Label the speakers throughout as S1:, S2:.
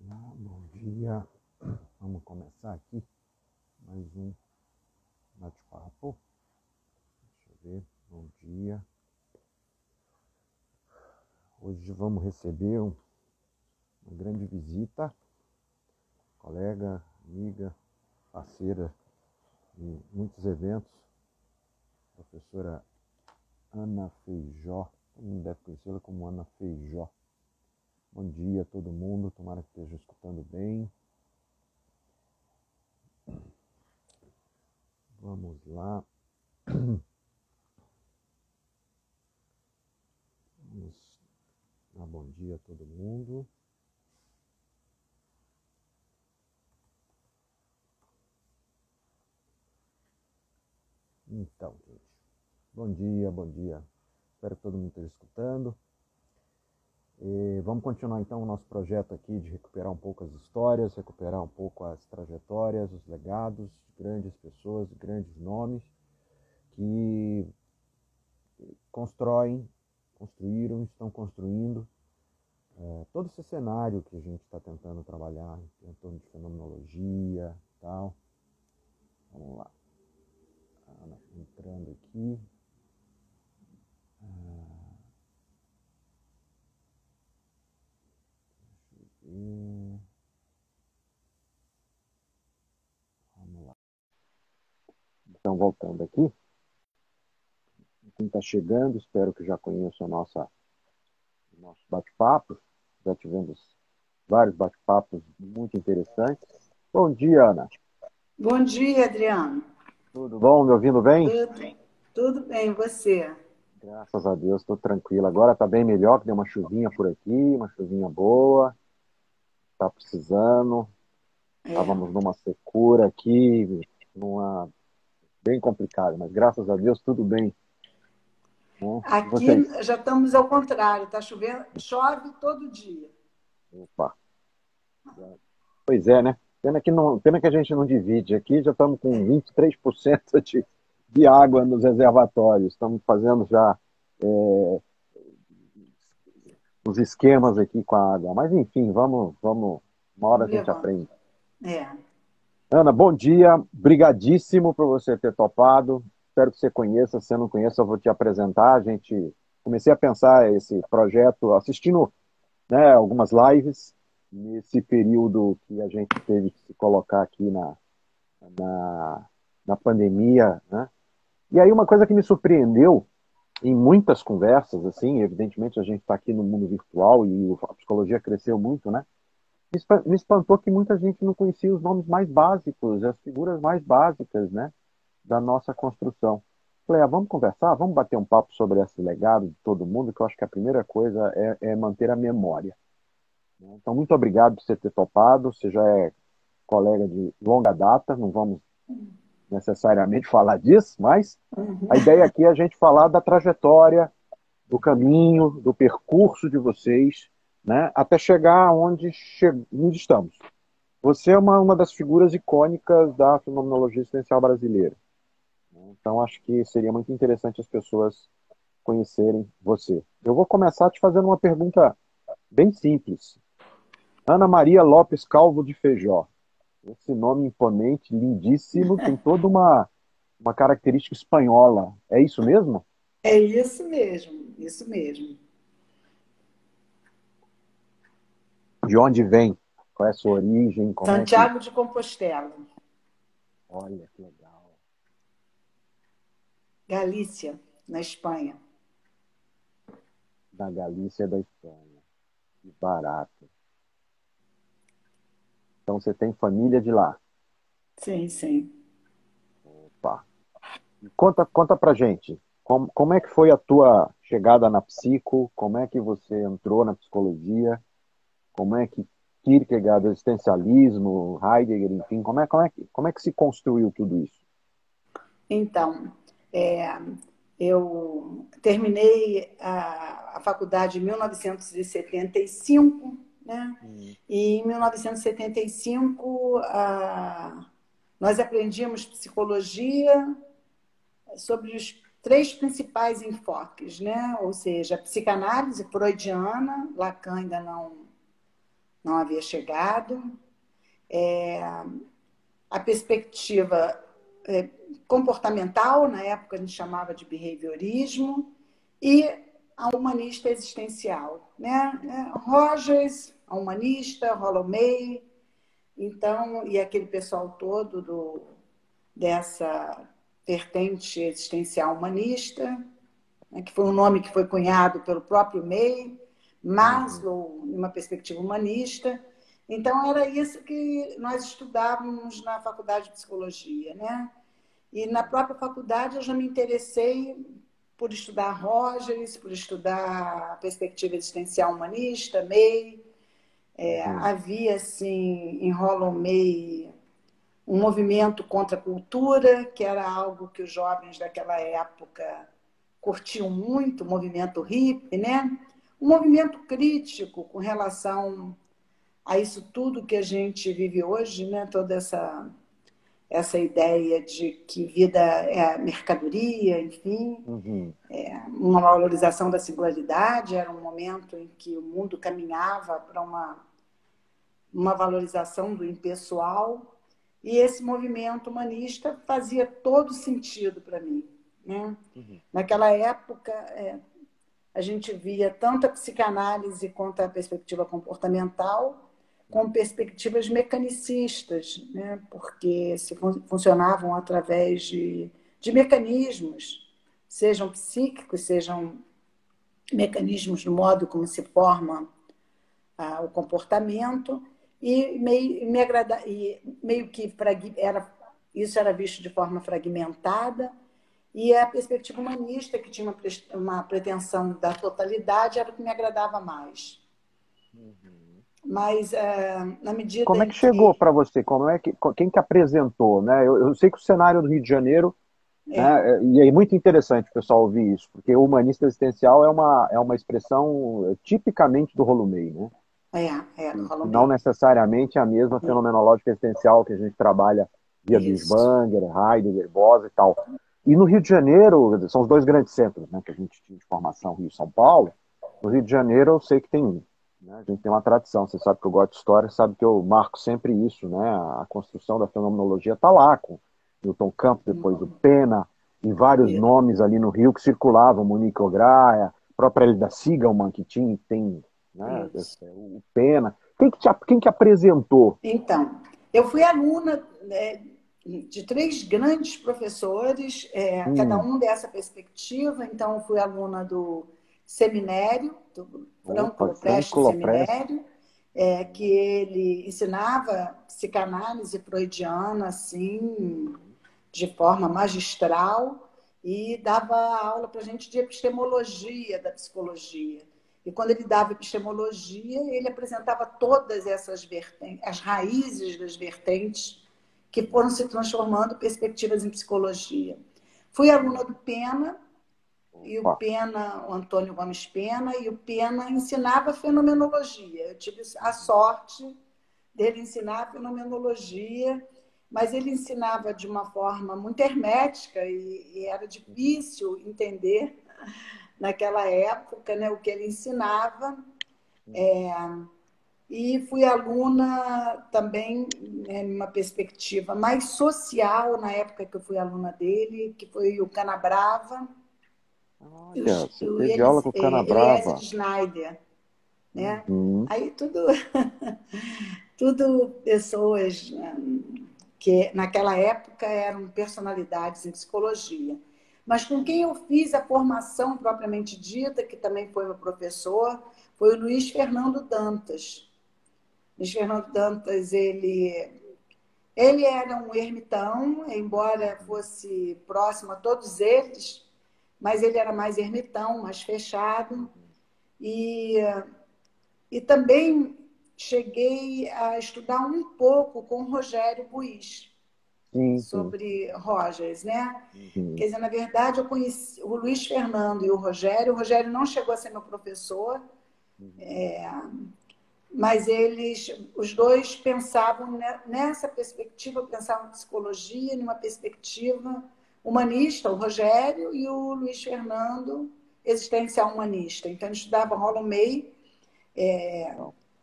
S1: Bom dia, vamos começar aqui mais um bate-papo. Deixa eu ver, bom dia. Hoje vamos receber uma grande visita, colega, amiga, parceira de muitos eventos, professora Ana Feijó, todo mundo deve conhecê-la como Ana Feijó. Bom dia a todo mundo, tomara que esteja escutando bem. Vamos lá. Vamos dar bom dia a todo mundo. Então, gente, bom dia, bom dia. Espero que todo mundo esteja escutando. Vamos continuar então o nosso projeto aqui de recuperar um pouco as histórias, recuperar um pouco as trajetórias, os legados de grandes pessoas, de grandes nomes que construíram, estão construindo todo esse cenário que a gente está tentando trabalhar em torno de fenomenologia e tal. Vamos lá. Ana entrando aqui. Vamos lá. Então, voltando aqui. Quem está chegando, espero que já conheça o nosso bate-papo. Já tivemos vários bate-papos muito interessantes. Bom dia, Ana.
S2: Bom dia, Adriano.
S1: Tudo bom? Me ouvindo bem?
S2: Tudo bem, você?
S1: Graças a Deus, estou tranquilo. Agora está bem melhor, que deu uma chuvinha por aqui, uma chuvinha boa. Está precisando. Estávamos numa secura aqui, bem complicada, mas graças a Deus tudo bem. Né? E
S2: Aqui
S1: vocês?
S2: já estamos ao contrário, está chovendo, chove todo dia.
S1: Opa. Pois é, né? Pena que a gente não divide. Aqui já estamos com 23% de água nos reservatórios. Estamos fazendo já os esquemas aqui com a água. Mas enfim, vamos, uma hora a
S2: Vamos
S1: gente
S2: levando.
S1: aprende.
S2: É.
S1: Ana, bom dia. Brigadíssimo por você ter topado. Espero que você conheça. Se você não conhece, eu vou te apresentar. Comecei a pensar esse projeto assistindo, né, algumas lives nesse período que a gente teve que se colocar aqui na pandemia, né? E aí uma coisa que me surpreendeu em muitas conversas, assim, evidentemente a gente está aqui no mundo virtual e a psicologia cresceu muito, né? Me espantou que muita gente não conhecia os nomes mais básicos, as figuras mais básicas, né, da nossa construção. Falei, vamos conversar, vamos bater um papo sobre esse legado de todo mundo, que eu acho que a primeira coisa é manter a memória. Então, muito obrigado por você ter topado, você já é colega de longa data, não vamos necessariamente falar disso, mas a ideia aqui é a gente falar da trajetória, do caminho, do percurso de vocês, né, até chegar onde estamos. Você é uma das figuras icônicas da fenomenologia existencial brasileira. Então, acho que seria muito interessante as pessoas conhecerem você. Eu vou começar te fazendo uma pergunta bem simples. Ana Maria Lopes Calvo de Feijó. Esse nome imponente, lindíssimo, tem toda uma característica espanhola. É isso mesmo?
S2: É isso mesmo, isso mesmo.
S1: De onde vem? Qual é a sua origem? Como é que...
S2: Santiago de Compostela,
S1: Olha, que legal.
S2: Galícia, na Espanha.
S1: Da Galícia da Espanha. Que barato. Então você tem família de lá.
S2: Sim, sim.
S1: Opa. Conta pra gente, como é que foi a tua chegada na psico? Como é que você entrou na psicologia? Como é que Kierkegaard, existencialismo, Heidegger, enfim, como é que se construiu tudo isso?
S2: Então, eu terminei a faculdade em 1975, né? E em 1975, nós aprendíamos psicologia sobre os três principais enfoques, né? Ou seja, a psicanálise freudiana, Lacan ainda não havia chegado. A perspectiva comportamental, na época a gente chamava de behaviorismo, e a humanista existencial, né? Rogers, a humanista, Rollo May, então, e aquele pessoal todo dessa vertente existencial humanista, né, que foi um nome que foi cunhado pelo próprio May, Maslow, numa perspectiva humanista. Então, era isso que nós estudávamos na faculdade de psicologia, né? E na própria faculdade eu já me interessei por estudar Rogers, por estudar a perspectiva existencial humanista, May. Havia, assim, em Rollo May, um movimento contra a cultura, que era algo que os jovens daquela época curtiam muito, o movimento hippie, né? Um movimento crítico com relação a isso tudo que a gente vive hoje, né? Toda essa ideia de que vida é mercadoria, enfim, uma valorização da singularidade. Era um momento em que o mundo caminhava para uma valorização do impessoal, e esse movimento humanista fazia todo sentido para mim, né? Naquela época, a gente via tanto a psicanálise quanto a perspectiva comportamental com perspectivas mecanicistas, né? Porque funcionavam através de mecanismos, sejam psíquicos, sejam mecanismos no modo como se forma o comportamento, e meio que isso era visto de forma fragmentada, e a perspectiva humanista, que tinha uma pretensão da totalidade, era o que me agradava mais. Mas, na medida
S1: Como é que chegou para você? Quem que apresentou? Né? Eu sei que o cenário do Rio de Janeiro, né, e é muito interessante o pessoal ouvir isso, porque o humanista existencial é uma expressão tipicamente do Rollo May, né?
S2: Do Rollo
S1: Não
S2: May.
S1: necessariamente a mesma fenomenológica existencial que a gente trabalha via Binswanger, Heidegger, Bosch e tal. E no Rio de Janeiro, são os dois grandes centros, né, que a gente tinha de formação, Rio e São Paulo. No Rio de Janeiro eu sei que tem um. Né? A gente tem uma tradição, você sabe que eu gosto de história, sabe que eu marco sempre isso, né? A construção da fenomenologia está lá, com Milton Campos, depois o Pena, e vários nomes ali no Rio que circulavam, Monique Ograia, a própria Elida Sigelman, que tem, né, o Pena. Quem que apresentou?
S2: Então, eu fui aluna, né, de 3 grandes professores, cada um dessa perspectiva. Então, eu fui aluna do Seminério, do Franco Lopresti Seminério, que ele ensinava psicanálise freudiana, assim, de forma magistral, e dava aula para a gente de epistemologia da psicologia. E quando ele dava epistemologia, ele apresentava todas essas vertentes, as raízes das vertentes que foram se transformando em perspectivas em psicologia. Fui aluna do Pena, e o Antônio Gomes Pena, e o Pena ensinava fenomenologia. Eu tive a sorte dele ensinar fenomenologia, mas ele ensinava de uma forma muito hermética, e era difícil entender naquela época, né, o que ele ensinava. E fui aluna também, né, numa perspectiva mais social, na época que eu fui aluna dele, que foi o Canabrava.
S1: Olha, você teve aula com o Canabrava.
S2: Eliezer Schneider, né? Aí tudo pessoas que naquela época eram personalidades em psicologia. Mas com quem eu fiz a formação propriamente dita, que também foi meu professor, foi o Luiz Fernando Dantas. Luiz Fernando Dantas, ele era um ermitão, embora fosse próximo a todos eles, mas ele era mais ermitão, mais fechado. E também cheguei a estudar um pouco com o Rogério Buiz sobre Rogers, né? Quer dizer, na verdade, eu conheci o Luiz Fernando e o Rogério. O Rogério não chegou a ser meu professor, mas os dois pensavam nessa perspectiva, pensavam em psicologia, numa perspectiva humanista, o Rogério, e o Luiz Fernando, existencial humanista. Então, ele estudava Rollo May,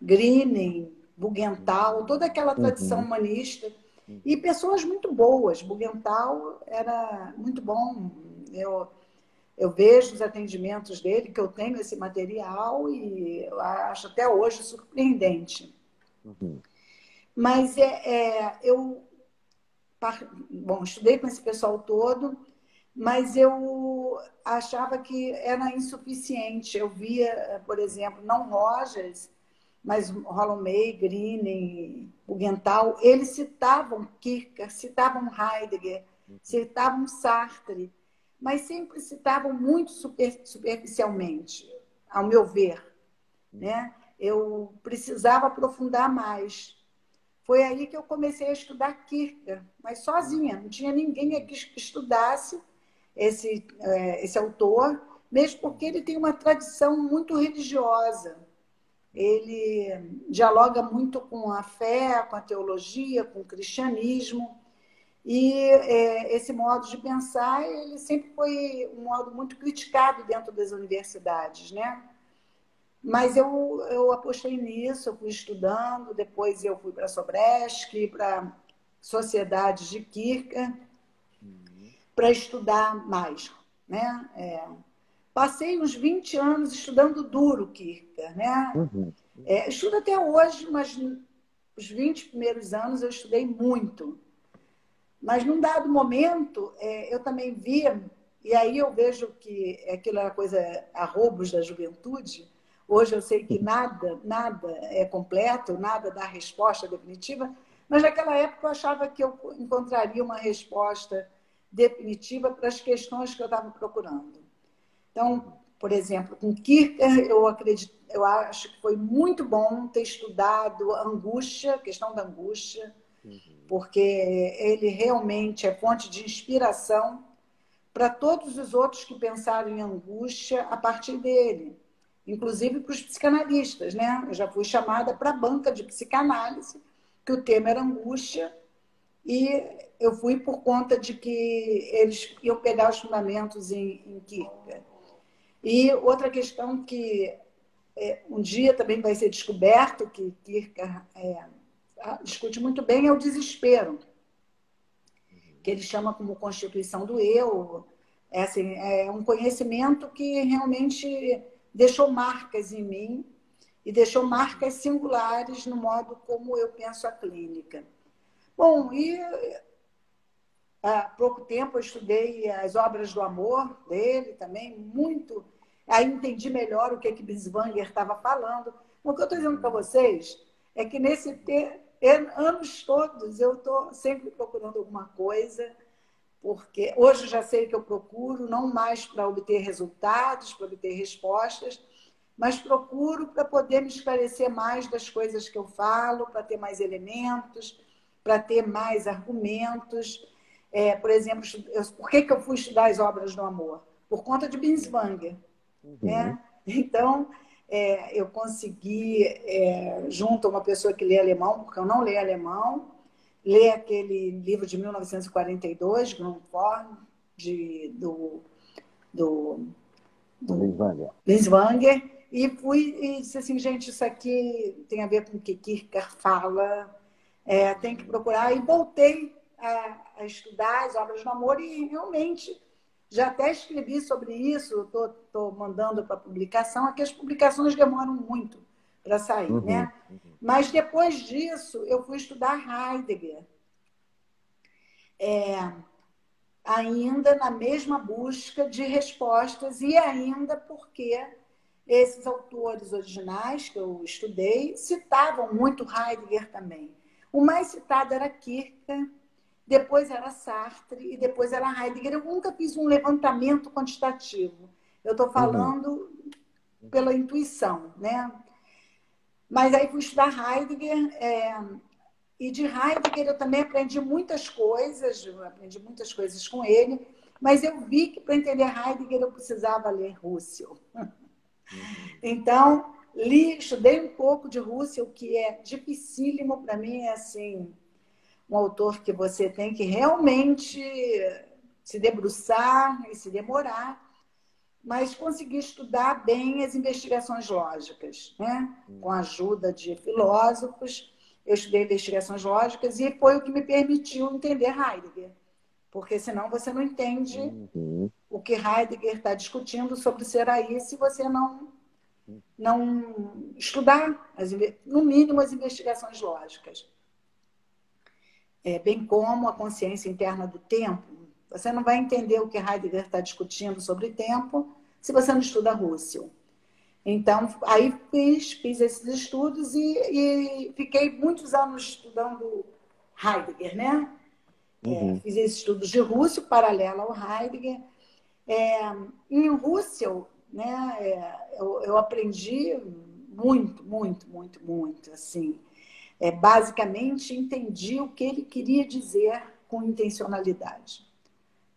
S2: Grinen, Bugental, toda aquela tradição
S1: Uhum.
S2: humanista. E pessoas muito boas. Bugental era muito bom. Eu vejo os atendimentos dele, que eu tenho esse material, e eu acho até hoje surpreendente.
S1: Uhum.
S2: Mas eu bom, estudei com esse pessoal todo, mas eu achava que era insuficiente. Eu via, por exemplo, não Rogers, mas Rollo May, Green, Bugental, eles citavam Kierkegaard, citavam Heidegger, citavam Sartre, mas sempre citavam muito superficialmente, ao meu ver, né? Eu precisava aprofundar mais. Foi aí que eu comecei a estudar Kierkegaard, mas sozinha, não tinha ninguém aqui que estudasse esse autor, mesmo porque ele tem uma tradição muito religiosa. Ele dialoga muito com a fé, com a teologia, com o cristianismo, e esse modo de pensar ele sempre foi um modo muito criticado dentro das universidades, né? Mas eu apostei nisso, eu fui estudando, depois eu fui para a Sobresk, para sociedades de Kierkegaard, para estudar mais, né? Passei uns 20 anos estudando duro Kierkegaard, né?
S1: Uhum.
S2: Estudo até hoje, mas os 20 primeiros anos eu estudei muito. Mas num dado momento, eu também via, e aí eu vejo que aquilo era coisa, arroubos da juventude. Hoje eu sei que nada é completo, nada dá resposta definitiva, mas naquela época eu achava que eu encontraria uma resposta definitiva para as questões que eu estava procurando. Então, por exemplo, com Kierkegaard, eu acho que foi muito bom ter estudado a angústia, a questão da angústia, porque ele realmente é fonte de inspiração para todos os outros que pensaram em angústia a partir dele, inclusive para os psicanalistas, né? Eu já fui chamada para a banca de psicanálise, que o tema era angústia, e eu fui por conta de que eles iam pegar os fundamentos em Kierkegaard. E outra questão que um dia também vai ser descoberto, que Kierkegaard discute muito bem, é o desespero, que ele chama como constituição do eu. É um conhecimento que realmente deixou marcas em mim e deixou marcas singulares no modo como eu penso a clínica. Bom, e há pouco tempo eu estudei as obras do amor dele também, muito. Aí entendi melhor o que Binswanger estava falando. O que eu estou dizendo para vocês é que anos todos eu estou sempre procurando alguma coisa, porque hoje eu já sei que eu procuro, não mais para obter resultados, para obter respostas, mas procuro para poder me esclarecer mais das coisas que eu falo, para ter mais elementos, para ter mais argumentos. Por exemplo, por que eu fui estudar as obras do amor? Por conta de Binswanger. Né? Então, eu consegui, junto a uma pessoa que lê alemão, porque eu não leio alemão, ler aquele livro de 1942, Grundform, do Binswanger, e fui e disse assim, gente, isso aqui tem a ver com o que Kierkegaard fala, tem que procurar. E voltei a estudar as obras do amor e realmente já até escrevi sobre isso, estou mandando para publicação, aqui as publicações demoram muito para sair, né? Mas depois disso, eu fui estudar Heidegger, ainda na mesma busca de respostas, e ainda porque esses autores originais que eu estudei citavam muito Heidegger também. O mais citado era Kierkegaard, depois era Sartre e depois era Heidegger. Eu nunca fiz um levantamento quantitativo. Eu estou falando pela intuição, né? Mas aí fui estudar Heidegger, e de Heidegger eu também aprendi muitas coisas com ele, mas eu vi que para entender Heidegger eu precisava ler Husserl. Então, estudei um pouco de Husserl, que é dificílimo para mim, é assim, um autor que você tem que realmente se debruçar e se demorar, mas consegui estudar bem as investigações lógicas, né? Com a ajuda de filósofos, eu estudei investigações lógicas e foi o que me permitiu entender Heidegger, porque senão você não entende o que Heidegger está discutindo sobre o ser aí se você não estudar, no mínimo, as investigações lógicas. Bem como a consciência interna do tempo. Você não vai entender o que Heidegger está discutindo sobre tempo se você não estuda Husserl. Então, aí fiz esses estudos e fiquei muitos anos estudando Heidegger, né? Fiz esses estudos de Husserl, paralelo ao Heidegger. Em Husserl, né, eu aprendi muito, assim. Basicamente, entendi o que ele queria dizer com intencionalidade.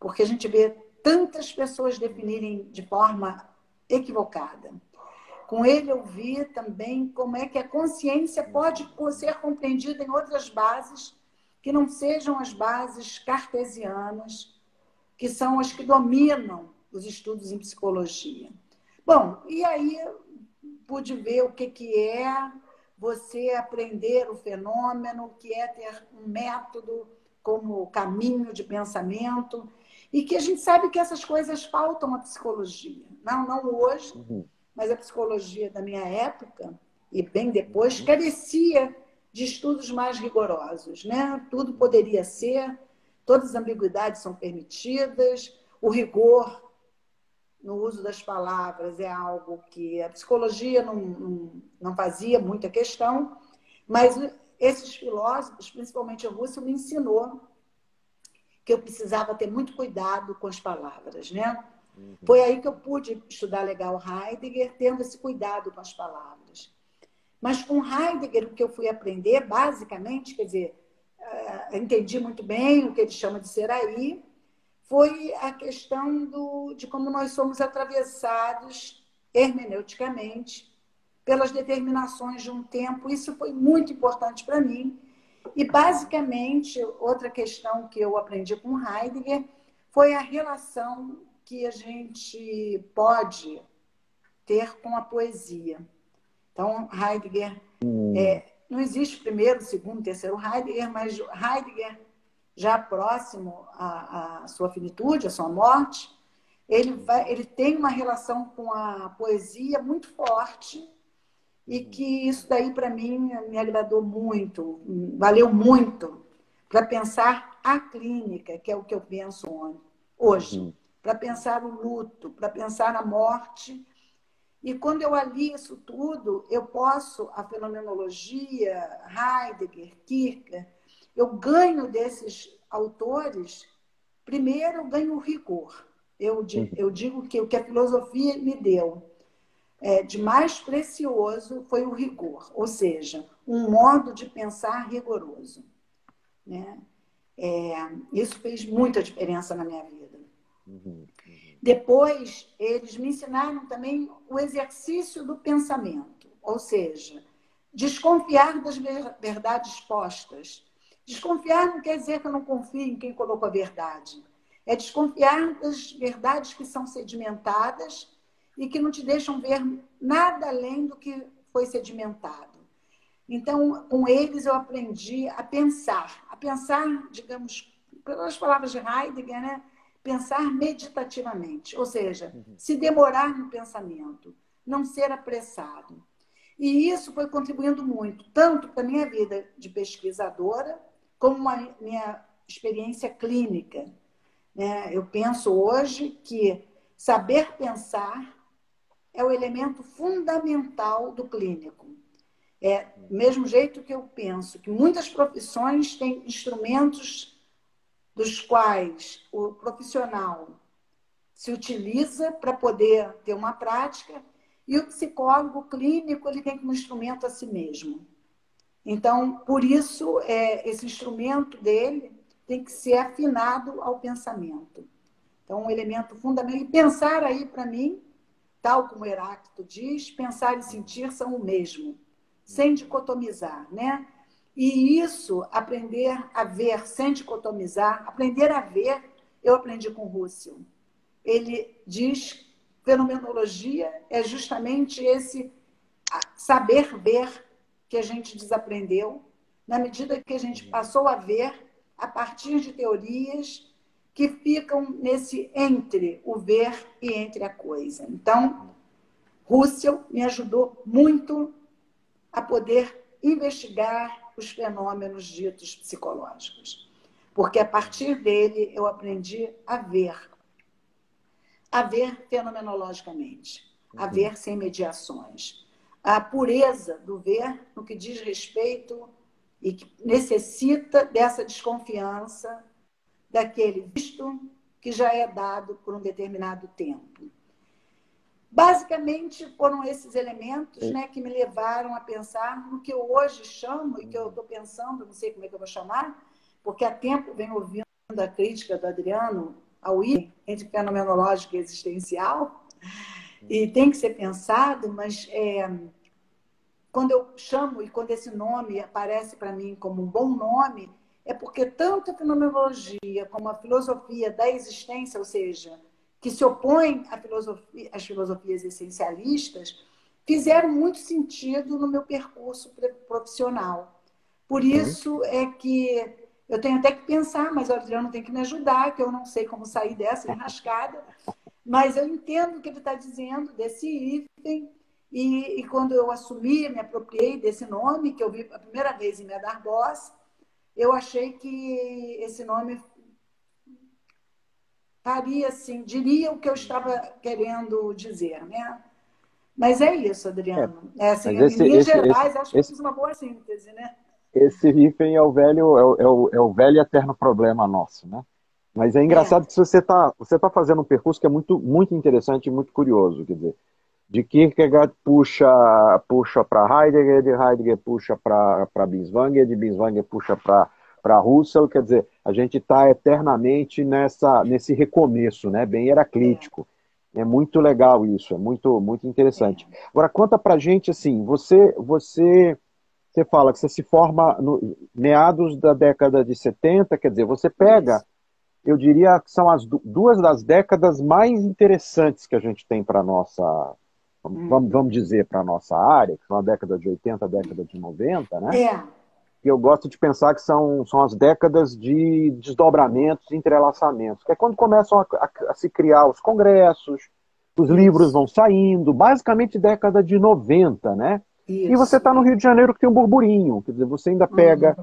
S2: Porque a gente vê tantas pessoas definirem de forma equivocada. Com ele, eu vi também como é que a consciência pode ser compreendida em outras bases que não sejam as bases cartesianas, que são as que dominam os estudos em psicologia. Bom, e aí pude ver o que é você aprender o fenômeno, o que é ter um método como caminho de pensamento, e que a gente sabe que essas coisas faltam à psicologia. Não hoje, mas a psicologia da minha época, e bem depois, carecia de estudos mais rigorosos, né? Tudo poderia ser, todas as ambiguidades são permitidas, o rigor no uso das palavras é algo que a psicologia não fazia muita questão, mas esses filósofos, principalmente o Husserl, me ensinou que eu precisava ter muito cuidado com as palavras, né? Foi aí que eu pude estudar legal Heidegger, tendo esse cuidado com as palavras. Mas com Heidegger, o que eu fui aprender, basicamente, quer dizer, entendi muito bem o que ele chama de ser aí, foi a questão de como nós somos atravessados hermeneuticamente pelas determinações de um tempo. Isso foi muito importante para mim. E, basicamente, outra questão que eu aprendi com Heidegger foi a relação que a gente pode ter com a poesia. Então, Heidegger, não existe primeiro, segundo, terceiro Heidegger, mas Heidegger, já próximo à sua finitude, à sua morte, ele tem uma relação com a poesia muito forte e que isso daí, para mim, me agradou muito, valeu muito para pensar a clínica, que é o que eu penso hoje, para pensar o luto, para pensar a morte. E quando eu alio isso tudo, eu posso, a fenomenologia, Heidegger, Kierkegaard, eu ganho desses autores, primeiro eu ganho o rigor. Eu digo que o que a filosofia me deu de mais precioso foi o rigor, ou seja, um modo de pensar rigoroso, né? Isso fez muita diferença na minha vida. Depois, eles me ensinaram também o exercício do pensamento, ou seja, desconfiar das verdades postas. Desconfiar não quer dizer que eu não confio em quem colocou a verdade. É desconfiar das verdades que são sedimentadas e que não te deixam ver nada além do que foi sedimentado. Então, com eles eu aprendi a pensar, digamos, pelas palavras de Heidegger, né? Pensar meditativamente, ou seja, se demorar no pensamento, não ser apressado. E isso foi contribuindo muito, tanto para a minha vida de pesquisadora, como a minha experiência clínica. Eu penso hoje que saber pensar é o elemento fundamental do clínico. Do mesmo jeito que eu penso que muitas profissões têm instrumentos dos quais o profissional se utiliza para poder ter uma prática, e o psicólogo clínico ele tem como instrumento a si mesmo. Então, por isso, esse instrumento dele tem que ser afinado ao pensamento. Então, um elemento fundamental. E pensar aí, para mim, tal como Heráclito diz, pensar e sentir são o mesmo, sem dicotomizar, né? E isso, aprender a ver sem dicotomizar, aprender a ver, eu aprendi com Husserl. Ele diz, fenomenologia é justamente esse saber ver que a gente desaprendeu, na medida que a gente passou a ver a partir de teorias que ficam nesse entre o ver e entre a coisa. Então, Russell me ajudou muito a poder investigar os fenômenos ditos psicológicos, porque a partir dele eu aprendi a ver fenomenologicamente, a ver sem mediações. A pureza do ver no que diz respeito e que necessita dessa desconfiança daquele visto que já é dado por um determinado tempo. Basicamente, foram esses elementos, né, que me levaram a pensar no que eu hoje chamo, e que eu estou pensando, não sei como é que eu vou chamar, porque há tempo venho ouvindo a crítica do Adriano ao I, entre fenomenológico e existencial, e tem que ser pensado, mas quando eu chamo e quando esse nome aparece para mim como um bom nome, é porque tanto a fenomenologia como a filosofia da existência, ou seja, que se opõem às filosofias essencialistas, fizeram muito sentido no meu percurso profissional. Por isso é que eu tenho até que pensar, mas o Adriano tem que me ajudar, que eu não sei como sair dessa enrascada, mas eu entendo o que ele está dizendo desse hífen, e quando eu assumi, me apropriei desse nome, que eu vi a primeira vez em Medar Boss, eu achei que esse nome faria, assim, diria o que eu estava querendo dizer, né? Mas é isso, Adriano. Assim,
S1: Mas
S2: em linhas gerais, acho que eu fiz uma boa síntese, né?
S1: esse hífen é o velho e eterno problema nosso, né? Mas é engraçado que você tá fazendo um percurso que é muito, muito interessante e muito curioso, quer dizer, de Kierkegaard puxa para Heidegger, de Heidegger puxa para Binswanger, de Binswanger puxa para Husserl, quer dizer, a gente está eternamente nesse recomeço, né? Bem heraclítico. É muito legal isso, é muito, muito interessante. Agora, conta pra gente, assim, você fala que você se forma no meados da década de 70, quer dizer, você pega, eu diria que são as duas das décadas mais interessantes que a gente tem para a nossa, vamos dizer, para a nossa área, que são a década de 80, a década de 90, né? Que eu gosto de pensar que são as décadas de desdobramentos, entrelaçamentos, que é quando começam a se criar os congressos, os livros vão saindo, basicamente década de 90, né? E você está no Rio de Janeiro que tem um burburinho, quer dizer, você ainda pega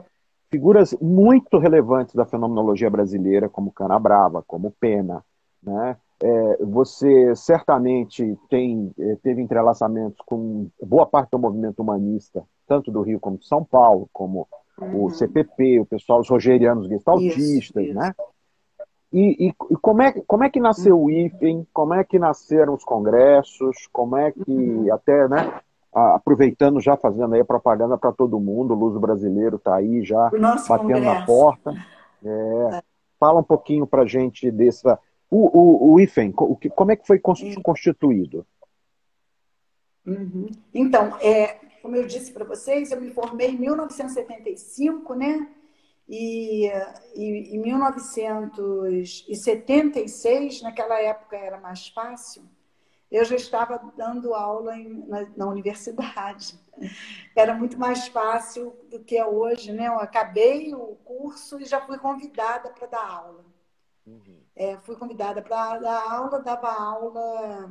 S1: figuras muito relevantes da fenomenologia brasileira, como Canabrava, como Pena, né? Você certamente teve entrelaçamentos com boa parte do movimento humanista, tanto do Rio como de São Paulo, como o CPP, o pessoal, os rogerianos gestaltistas, né? E como é que nasceu o IFEM, como é que nasceram os congressos, como é que, até, né, aproveitando, já fazendo aí a propaganda para todo mundo, o Luso Brasileiro está aí já batendo na porta. Fala um pouquinho para a gente dessa... O IFEM, como é que foi constituído?
S2: Então, como eu disse para vocês, eu me formei em 1975, né? E em 1976, naquela época era mais fácil, eu já estava dando aula na universidade. Era muito mais fácil do que é hoje, né? Eu acabei o curso e já fui convidada para dar aula. Fui convidada para dar aula, dava aula...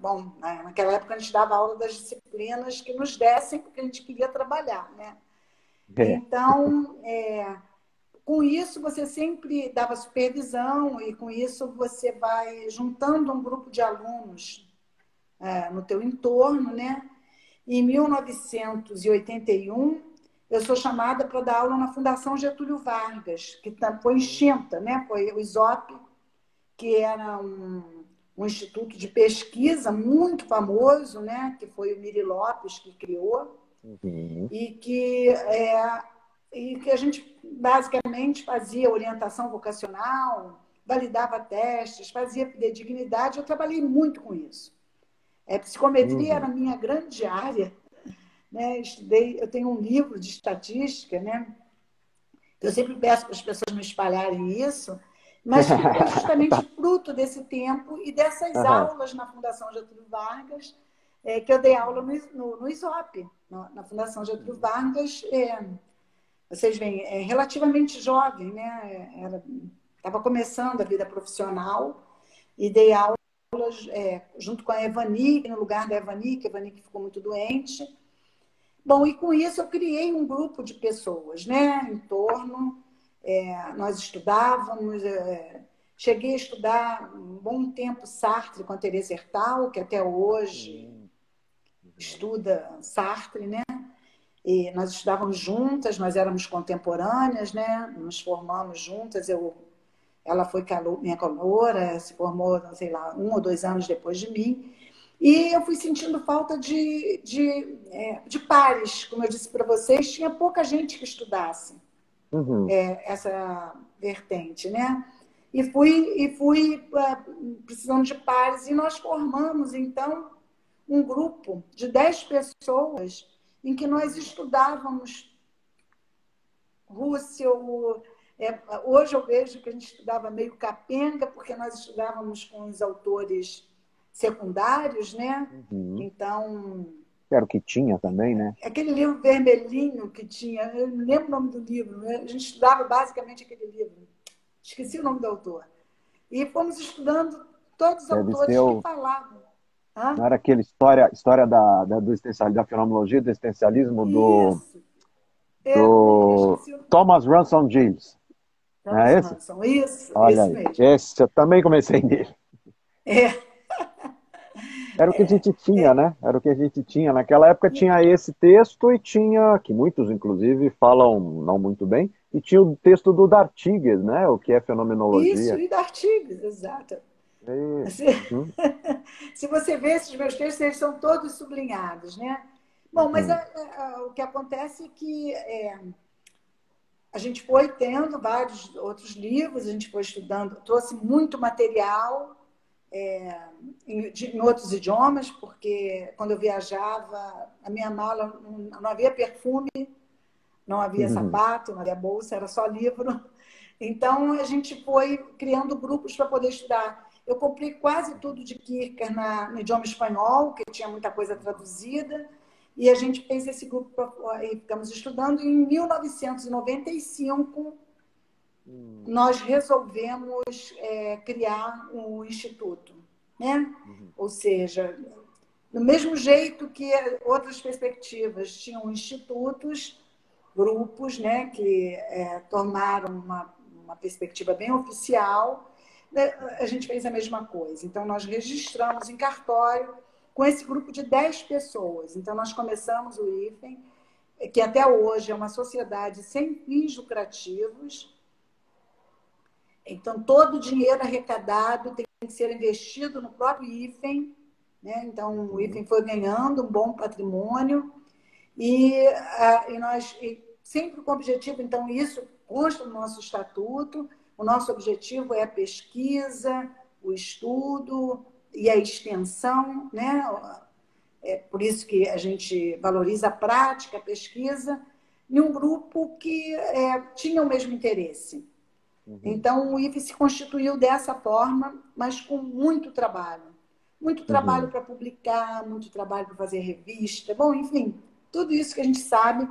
S2: Bom, naquela época a gente dava aula das disciplinas que nos dessem, porque a gente queria trabalhar, né? Então, com isso você sempre dava supervisão e com isso você vai juntando um grupo de alunos no teu entorno, né? Em 1981, eu sou chamada para dar aula na Fundação Getúlio Vargas, que foi extinta, né? Foi o ISOP, que era um instituto de pesquisa muito famoso, né? Que foi o Miri Lopes que criou, e que a gente basicamente fazia orientação vocacional, validava testes, fazia fidedignidade. Eu trabalhei muito com isso. Psicometria era a minha grande área, né? Eu tenho um livro de estatística, né? Eu sempre peço para as pessoas me espalharem isso, Mas que foi justamente fruto desse tempo e dessas
S1: Aham.
S2: aulas na Fundação Getúlio Vargas, que eu dei aula no ISOP, na Fundação Getúlio Vargas. Vocês veem, é relativamente jovem, né? Estava começando a vida profissional e dei aulas junto com a Evani, no lugar da Evani, que a Evani ficou muito doente. Bom, e com isso eu criei um grupo de pessoas, né? Em torno, nós estudávamos, cheguei a estudar um bom tempo Sartre com a Teresa Hertal, que até hoje estuda Sartre, né? E nós estudávamos juntas, nós éramos contemporâneas, né? Nos formamos juntas. Ela foi minha caloura, se formou, sei lá, 1 ou 2 anos depois de mim. E eu fui sentindo falta de pares, como eu disse para vocês, tinha pouca gente que estudasse
S1: Uhum.
S2: essa vertente, né? E fui precisando de pares, e nós formamos, então, um grupo de 10 pessoas em que nós estudávamos Russell. Hoje eu vejo que a gente estudava meio capenga, porque nós estudávamos com os autores secundários, né?
S1: Uhum.
S2: Então,
S1: Era o que tinha também, né?
S2: aquele livro vermelhinho que tinha, eu não lembro o nome do livro, né? A gente estudava basicamente aquele livro. Esqueci o nome do autor. E fomos estudando todos os
S1: Deve ser
S2: autores que
S1: o...
S2: falavam. Hã?
S1: Não era aquele história da filologia do existencialismo
S2: Isso. Eu
S1: do
S2: esqueci o
S1: Thomas Ransom Giles. Não
S2: Thomas
S1: é esse?
S2: Manson. Isso,
S1: Olha
S2: esse
S1: aí.
S2: mesmo.
S1: Esse eu também comecei nele.
S2: É,
S1: Era o que a gente tinha, né? Era o que a gente tinha. Naquela época tinha esse texto e tinha, que muitos, inclusive, falam não muito bem, e tinha o texto do D'Artigues, né? O que é
S2: isso,
S1: fenomenologia.
S2: e da artigos, exato. Se,
S1: Uhum,
S2: se você vê esses meus textos, eles são todos sublinhados, né? Bom, mas
S1: uhum,
S2: o que acontece é que a gente foi tendo vários outros livros, a gente foi estudando, trouxe muito material em outros idiomas, porque quando eu viajava, a minha mala não havia perfume, não havia
S1: uhum,
S2: sapato, não havia bolsa, era só livro. Então, a gente foi criando grupos para poder estudar. Eu comprei quase tudo de Kierkegaard no idioma espanhol, que tinha muita coisa traduzida, e a gente fez esse grupo e ficamos estudando. E em 1995, nós resolvemos criar um instituto, né?
S1: uhum,
S2: Ou seja, do mesmo jeito que outras perspectivas tinham institutos, grupos, né, que tomaram uma perspectiva bem oficial, né, a gente fez a mesma coisa. Então, nós registramos em cartório com esse grupo de 10 pessoas. Então, nós começamos o IFEM, que até hoje é uma sociedade sem fins lucrativos. Então, todo o dinheiro arrecadado tem que ser investido no próprio IFEM, né? Então, o
S1: uhum,
S2: IFEM foi ganhando um bom patrimônio e nós sempre com o objetivo, então, isso consta no nosso estatuto, o nosso objetivo é a pesquisa, o estudo e a extensão, né? É por isso que a gente valoriza a prática, a pesquisa, em um grupo que tinha o mesmo interesse.
S1: uhum,
S2: Então, o IFE se constituiu dessa forma, mas com muito trabalho. Muito trabalho
S1: uhum,
S2: para publicar, muito trabalho para fazer revista, bom, enfim, tudo isso que a gente sabe.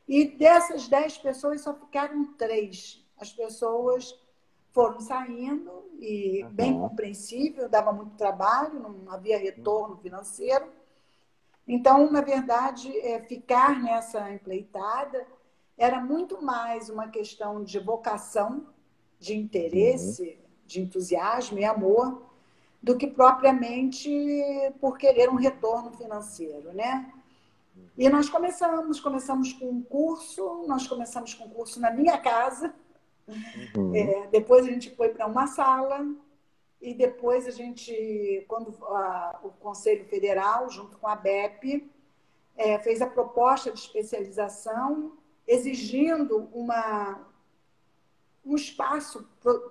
S2: E dessas 10 pessoas, só ficaram 3. As pessoas foram saindo, e bem
S1: aham,
S2: compreensível, dava muito trabalho, não havia retorno financeiro. Então, na verdade, ficar nessa empreitada era muito mais uma questão de vocação, de
S1: uhum,
S2: interesse, de entusiasmo e amor, do que propriamente por querer um retorno financeiro, né? E nós começamos com um curso, nós começamos com um curso na minha casa,
S1: uhum,
S2: depois a gente foi para uma sala, e depois a gente, quando o Conselho Federal, junto com a BEP, fez a proposta de especialização, exigindo um espaço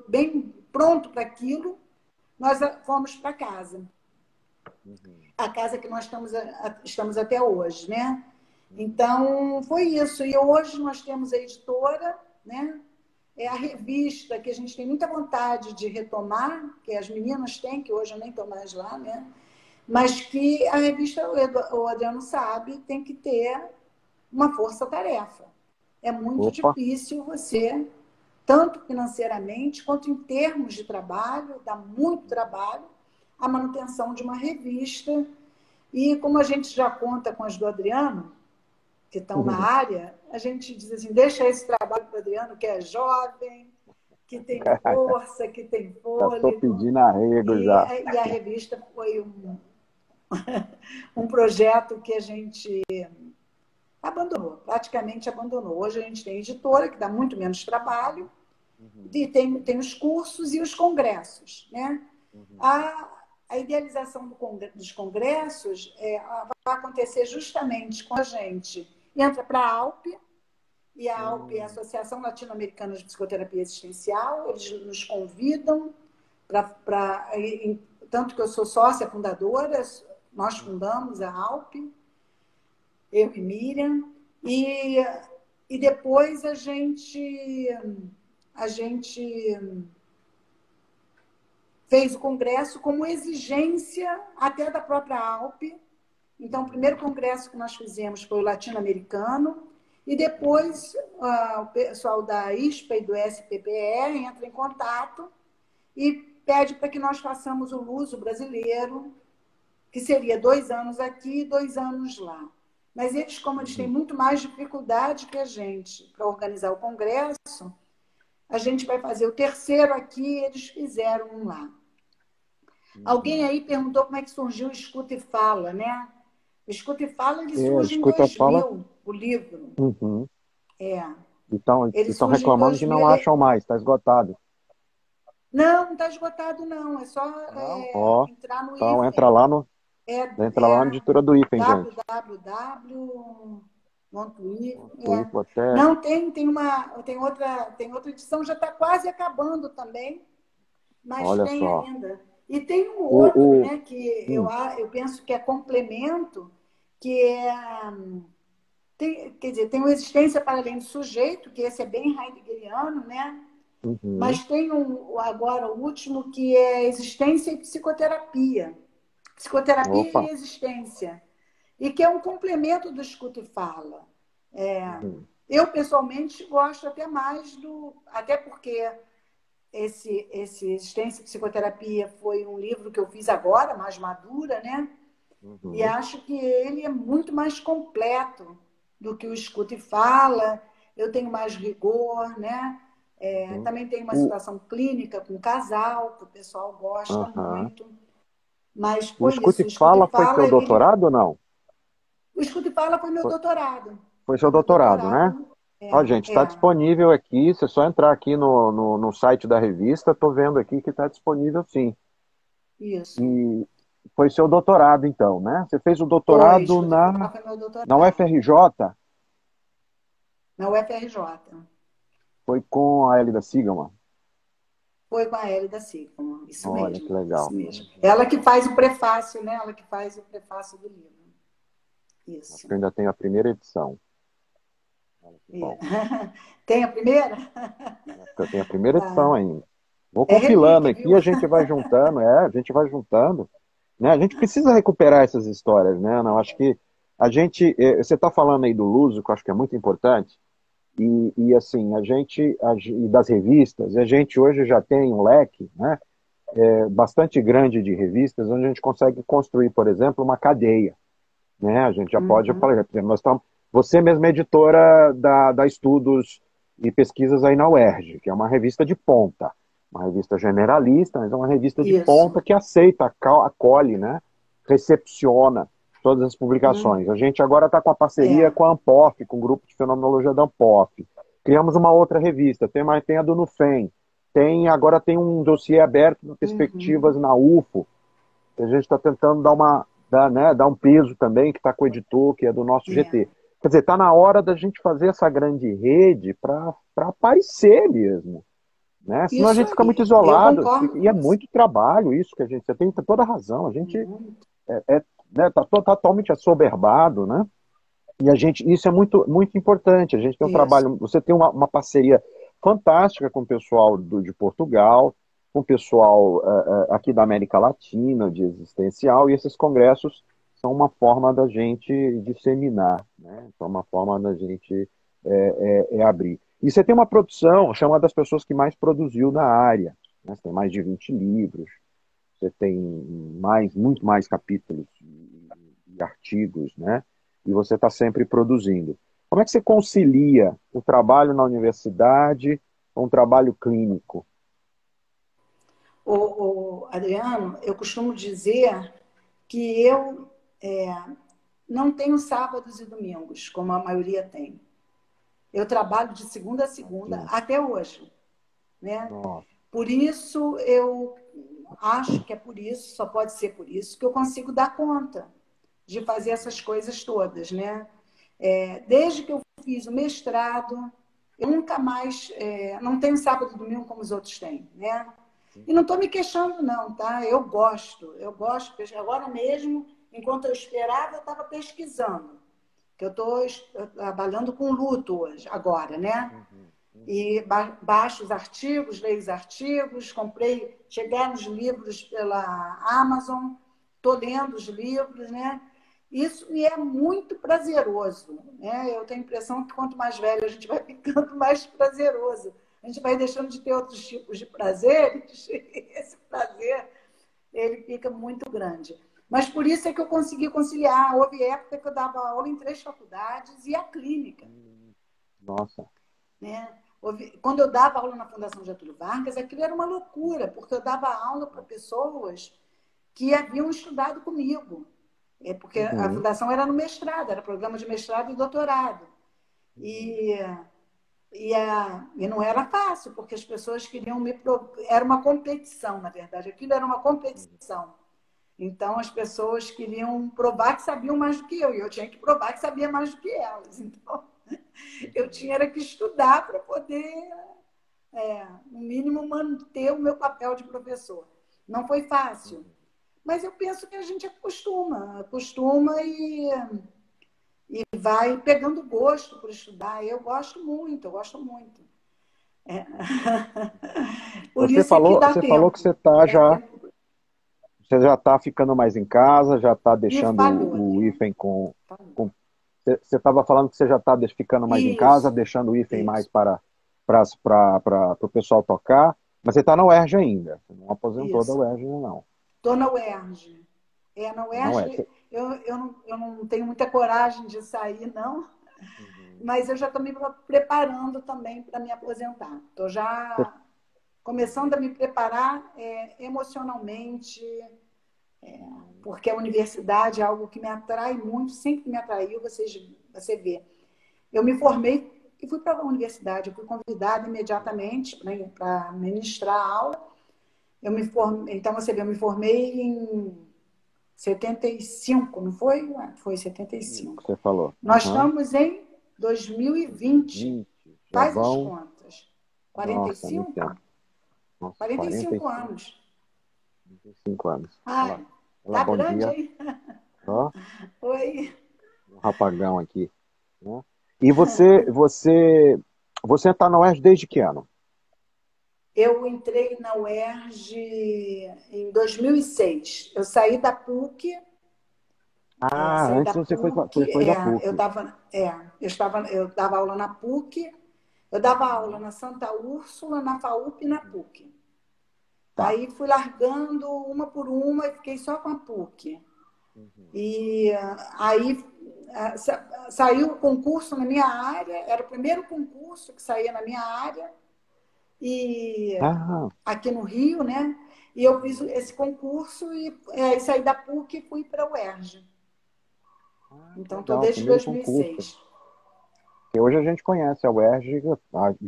S2: bem pronto para aquilo, nós fomos para casa.
S1: uhum,
S2: A casa que nós estamos até hoje, né? Então, foi isso. E hoje nós temos a editora, né? é a revista que a gente tem muita vontade de retomar, que as meninas têm, que hoje eu nem estou mais lá, né? Mas que a revista, o Adriano sabe, tem que ter uma força-tarefa. É muito
S1: Opa.
S2: difícil você, tanto financeiramente quanto em termos de trabalho, dá muito trabalho a manutenção de uma revista. E como a gente já conta com as do Adriano, que estão na área, a gente diz assim, deixa esse trabalho para o Adriano, que é jovem, que tem força, que tem
S1: Já estou
S2: fôlego.
S1: pedindo arrego já.
S2: E a revista foi um projeto que a gente abandonou, praticamente abandonou. Hoje a gente tem editora, que dá muito menos trabalho, e tem os cursos e os congressos. Né? A idealização dos congressos vai acontecer justamente com a gente. Entra para a ALP, e a ALP é a Associação Latino-Americana de Psicoterapia Existencial, eles nos convidam tanto que eu sou sócia fundadora, nós fundamos a ALP, eu e Miriam, e depois a gente fez o congresso como exigência até da própria ALP. Então, o primeiro congresso que nós fizemos foi o latino-americano, e depois o pessoal da ISPA e do SPPE entra em contato e pede para que nós façamos o Luso brasileiro, que seria 2 anos aqui e 2 anos lá. Mas eles, como eles têm muito mais dificuldade que a gente para organizar o congresso, a gente vai fazer o 3º aqui, eles fizeram um lá. Alguém aí perguntou como é que surgiu o Escuta e Fala, né? O Escuta e Fala, ele surge em 2000, o livro.
S1: Então,
S2: Ele
S1: estão
S2: surge em
S1: reclamando que
S2: 2000.
S1: não acham mais, está esgotado.
S2: Não está esgotado, não. É só entrar no
S1: então
S2: IFEM.
S1: entra lá na editora do IFEM, gente.
S2: www.ifem. Não, tem outra edição, já está quase acabando também, mas
S1: Olha
S2: tem
S1: só.
S2: ainda. E tem um outro, né, que eu penso que é complemento, que é... quer dizer, tem o Existência para Além do Sujeito, que esse é bem heideggeriano, né? Mas tem agora o último, que é Existência e Psicoterapia. Psicoterapia e Existência. E que é um complemento do Escuta e Fala. Eu, pessoalmente, gosto até mais até porque esse Existência e Psicoterapia foi um livro que eu fiz agora, mais madura, né? E acho que ele é muito mais completo do que o Escuta e Fala. Eu tenho mais rigor, né? Também tem uma situação clínica com casal, que o pessoal gosta muito. Mas foi
S1: o Escuta
S2: isso.
S1: E Fala foi teu doutorado ou não?
S2: O Escuta e Fala foi meu doutorado.
S1: Foi seu doutorado, né? Ó, gente, está disponível aqui. Se é só entrar aqui no site da revista, estou vendo aqui que está disponível, sim.
S2: Isso.
S1: E foi seu doutorado, então, né? Você fez o doutorado na UFRJ?
S2: Na UFRJ.
S1: Foi com a Hélida Sigelman?
S2: Foi com a Hélida Sigelman, isso
S1: Olha,
S2: mesmo.
S1: que legal.
S2: Isso mesmo. Ela que faz o prefácio, né? Ela que faz o prefácio do livro. Isso.
S1: Acho que eu ainda tenho a primeira edição. Bom.
S2: Tem a primeira?
S1: Eu tenho a primeira edição ainda. Vou compilando
S2: relíquia,
S1: aqui,
S2: viu?
S1: a gente vai juntando, a gente vai juntando. Né? A gente precisa recuperar essas histórias, né? Não, acho que a gente, você está falando aí do Luso, que eu acho que é muito importante, e assim, e das revistas, a gente hoje já tem um leque, né? Bastante grande de revistas, onde a gente consegue construir, por exemplo, uma cadeia, né? A gente já pode, por exemplo, você mesma é editora da Estudos e Pesquisas aí na UERJ, que é uma revista de ponta, uma revista generalista, mas é uma revista de ponta que aceita, acolhe, né? Recepciona todas as publicações. A gente agora está com a parceria com a Ampof, com o grupo de fenomenologia da Ampof. Criamos uma outra revista, tem a do Nufem, agora tem um dossiê aberto de perspectivas na UFO, que a gente está tentando dar um peso também, que está com o editor, que é do nosso GT. Quer dizer, está na hora da gente fazer essa grande rede para aparecer mesmo. Né? Senão a gente fica muito isolado. E é muito trabalho isso que você tem toda a razão. A gente está totalmente assoberbado, né? E isso é muito, muito importante. A gente tem um trabalho, você tem uma parceria fantástica com o pessoal de Portugal, com o pessoal aqui da América Latina, de existencial, e esses congressos são uma forma da gente disseminar, né? São uma forma da gente abrir. E você tem uma produção, chama das pessoas que mais produziu na área, né? Você tem mais de 20 livros, você tem muito mais capítulos e artigos, né? E você está sempre produzindo. Como é que você concilia o trabalho na universidade com o trabalho clínico?
S2: Adriano, eu costumo dizer que eu não tenho sábados e domingos, como a maioria tem. Eu trabalho de segunda a segunda até hoje, né?
S1: Nossa.
S2: Por isso, eu acho que é por isso, só pode ser por isso, que eu consigo dar conta de fazer essas coisas todas, né? Desde que eu fiz o mestrado, eu nunca mais, não tenho sábado e domingo como os outros têm, né? E não estou me queixando, não, tá? Eu gosto. Agora mesmo, enquanto eu esperava, eu estava pesquisando, que eu estou trabalhando com luto hoje, agora, né? E baixo os artigos, leio os artigos, cheguei nos livros pela Amazon, estou lendo os livros, né? Isso me é muito prazeroso, né? Eu tenho a impressão que quanto mais velho a gente vai ficando, mais prazeroso. A gente vai deixando de ter outros tipos de prazeres, e esse prazer ele fica muito grande. Mas por isso é que eu consegui conciliar. Houve época que eu dava aula em 3 faculdades e a clínica.
S1: Nossa.
S2: Né? Quando eu dava aula na Fundação Getúlio Vargas, aquilo era uma loucura, porque eu dava aula para pessoas que haviam estudado comigo. Porque a fundação era no mestrado, era programa de mestrado e doutorado. E não era fácil, porque as pessoas queriam Era uma competição, na verdade. Aquilo era uma competição. Então, as pessoas queriam provar que sabiam mais do que eu, e eu tinha que provar que sabia mais do que elas. Então, eu tinha que estudar para poder, no mínimo, manter o meu papel de professor. Não foi fácil. Mas eu penso que a gente acostuma e vai pegando gosto por estudar. Eu gosto muito, eu gosto muito. Por isso é que dá
S1: Você falou
S2: tempo.
S1: que você já está ficando mais em casa, já está
S2: Me
S1: deixando
S2: falhou,
S1: o
S2: Adriano.
S1: hífen você estava falando que você já está ficando mais em casa,
S2: Isso,
S1: deixando o hífen mais
S2: isso,
S1: para o pessoal tocar, mas você está na UERJ ainda. Você não aposentou da
S2: isso.
S1: UERJ ainda, não.
S2: Estou na UERJ. Na
S1: Não é.
S2: UERJ, eu não tenho muita coragem de sair, não, mas eu já estou me preparando também para me aposentar. Estou já começando a me preparar emocionalmente, porque a universidade é algo que me atrai muito, sempre me atraiu, você vê. Eu me formei e fui para a universidade, eu fui convidada imediatamente para ministrar a aula. Então, você vê, eu me formei em 75, não foi? Foi 75.
S1: Você falou.
S2: Nós estamos em 2020.
S1: 20, já
S2: Faz as
S1: vão.
S2: contas.
S1: Nossa, muito
S2: 45?
S1: tempo. Nossa,
S2: 45 anos.
S1: 45 anos.
S2: Ai,
S1: Olá,
S2: tá
S1: bom
S2: grande
S1: dia.
S2: aí?
S1: Ó,
S2: Oi.
S1: um rapagão aqui. Né? E você está na UERJ desde que ano?
S2: Eu entrei na UERJ em 2006. Eu saí da PUC.
S1: Ah,
S2: Saí da
S1: antes você
S2: PUC.
S1: foi da PUC.
S2: Eu dava aula na PUC. Eu dava aula na Santa Úrsula, na FAUP e na PUC.
S1: Tá.
S2: Aí fui largando uma por uma e fiquei só com a PUC. E aí saiu o concurso na minha área, era o primeiro concurso que saía na minha área, e
S1: Ah,
S2: aqui no Rio, né? E eu fiz esse concurso e saí da PUC e fui para a UERJ. Então, estou
S1: legal,
S2: desde
S1: primeiro concurso.
S2: 2006.
S1: Porque hoje a gente conhece a UERJ,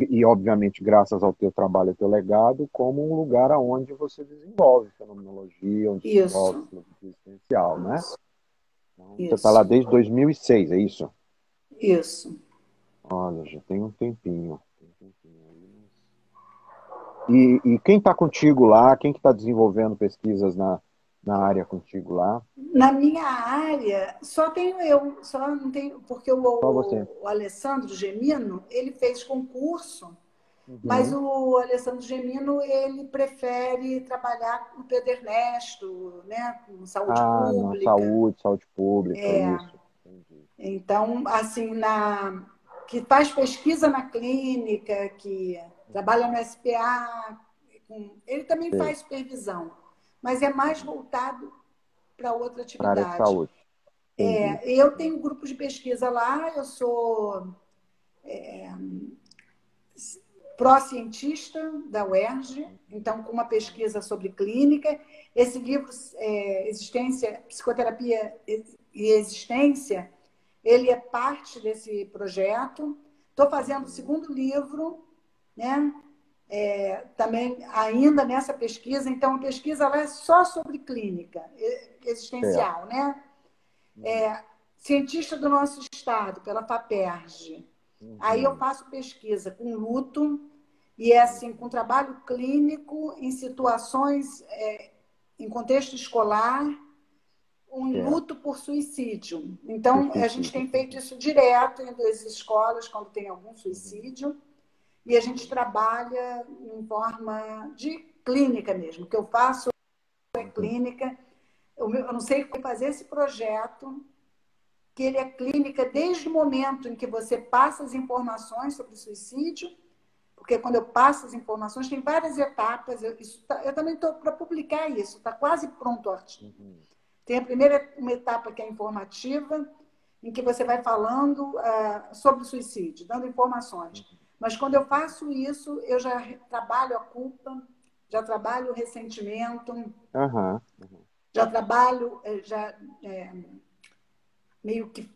S1: e obviamente graças ao teu trabalho e teu legado, como um lugar onde você desenvolve fenomenologia, onde desenvolve
S2: Isso,
S1: filosofia existencial, né? Então, você está lá
S2: isso,
S1: desde 2006, é isso?
S2: isso.
S1: Olha, já tem um tempinho. E quem está contigo lá? Quem que está desenvolvendo pesquisas na área contigo lá?
S2: Na minha área, só tenho eu, só não tenho, porque
S1: Só você.
S2: o Alessandro Gemino, ele fez concurso Mas
S1: Uhum.
S2: o Alessandro Gemino, ele prefere trabalhar com o Pedro Ernesto, né, com saúde
S1: Ah, na
S2: pública.
S1: saúde pública, isso. Entendi.
S2: Então, assim, que faz pesquisa na clínica, que trabalha no SPA, ele também
S1: Sei.
S2: faz supervisão, mas é mais voltado para outra
S1: Para a área de
S2: atividade.
S1: saúde. Entendi.
S2: Eu tenho um grupo de pesquisa lá, eu sou pró-cientista da UERJ, então com uma pesquisa sobre clínica. Esse livro, Existência, Psicoterapia e Existência, ele é parte desse projeto. Estou fazendo o segundo livro, né? Também ainda nessa pesquisa. Então, a pesquisa lá é só sobre clínica
S1: Certo.
S2: existencial, né? Cientista do nosso estado, pela FAPERJ. Aí eu
S1: Uhum.
S2: faço pesquisa com luto e é assim, com trabalho clínico em situações, em contexto escolar, um
S1: Certo.
S2: luto por suicídio.
S1: Por
S2: Então, a gente
S1: suicídio.
S2: tem feito isso direto em duas escolas, quando tem algum
S1: Uhum.
S2: suicídio, e a gente trabalha em forma de clínica mesmo. O que eu faço é
S1: Uhum.
S2: clínica. Eu não sei como fazer esse projeto, que ele é clínica desde o momento em que você passa as informações sobre o suicídio, porque quando eu passo as informações, tem várias etapas, eu também estou para publicar isso, está quase pronto o artigo.
S1: Uhum.
S2: Tem a primeira uma etapa que é informativa, em que você vai falando sobre o suicídio, dando informações. Mas quando eu faço isso, eu já trabalho a culpa, já trabalho o ressentimento,
S1: Aham.
S2: já trabalho, já meio que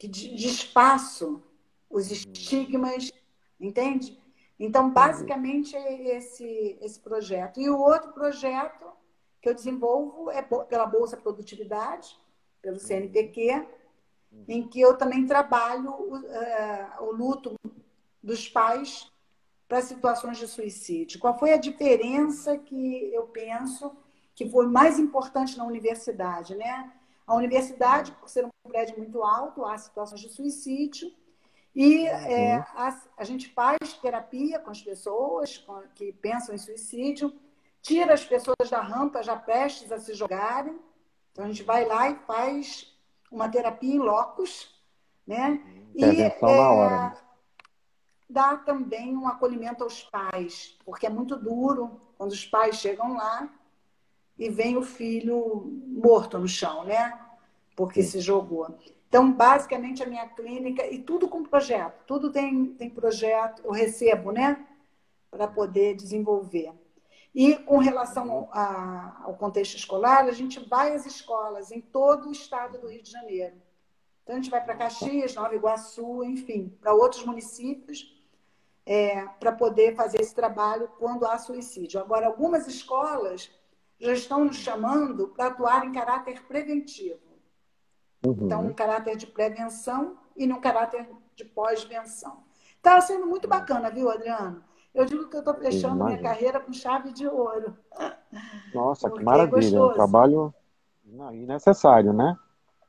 S2: despaço os
S1: Uhum.
S2: estigmas, entende? Então,
S1: Entendi.
S2: basicamente, é esse projeto. E o outro projeto que eu desenvolvo é pela Bolsa Produtividade, pelo
S1: Uhum.
S2: CNPq, em
S1: Uhum.
S2: que eu também trabalho o luto dos pais para situações de suicídio. Qual foi a diferença que eu penso que foi mais importante na universidade, né? A universidade,
S1: Uhum.
S2: por ser um prédio muito alto, há situações de suicídio, e
S1: Uhum.
S2: a gente faz terapia com as pessoas que pensam em suicídio, tira as pessoas da rampa já prestes a se jogarem. Então, a gente vai lá e faz uma terapia em locus, né?
S1: Uhum.
S2: E
S1: Intervenção na hora, né?
S2: dá também um acolhimento aos pais, porque é muito duro quando os pais chegam lá e vem o filho morto no chão, né? Porque
S1: Sim.
S2: se jogou. Então, basicamente, a minha clínica, e tudo com projeto, tudo tem projeto, eu recebo, né? Para poder desenvolver. E com relação ao contexto escolar, a gente vai às escolas em todo o estado do Rio de Janeiro. Então, a gente vai para
S1: Nossa.
S2: Caxias, Nova Iguaçu, enfim, para outros municípios, para poder fazer esse trabalho quando há suicídio. Agora, algumas escolas já estão nos chamando para atuar em caráter preventivo. Então, um
S1: Uhum.
S2: caráter de prevenção e num caráter de pós-venção. Está sendo muito bacana, viu, Adriano? Eu digo que eu estou
S1: Imagina,
S2: fechando minha
S1: imagina.
S2: carreira com chave de ouro,
S1: Nossa, que
S2: porque é
S1: maravilha. É um
S2: gostoso.
S1: trabalho não, e necessário, né?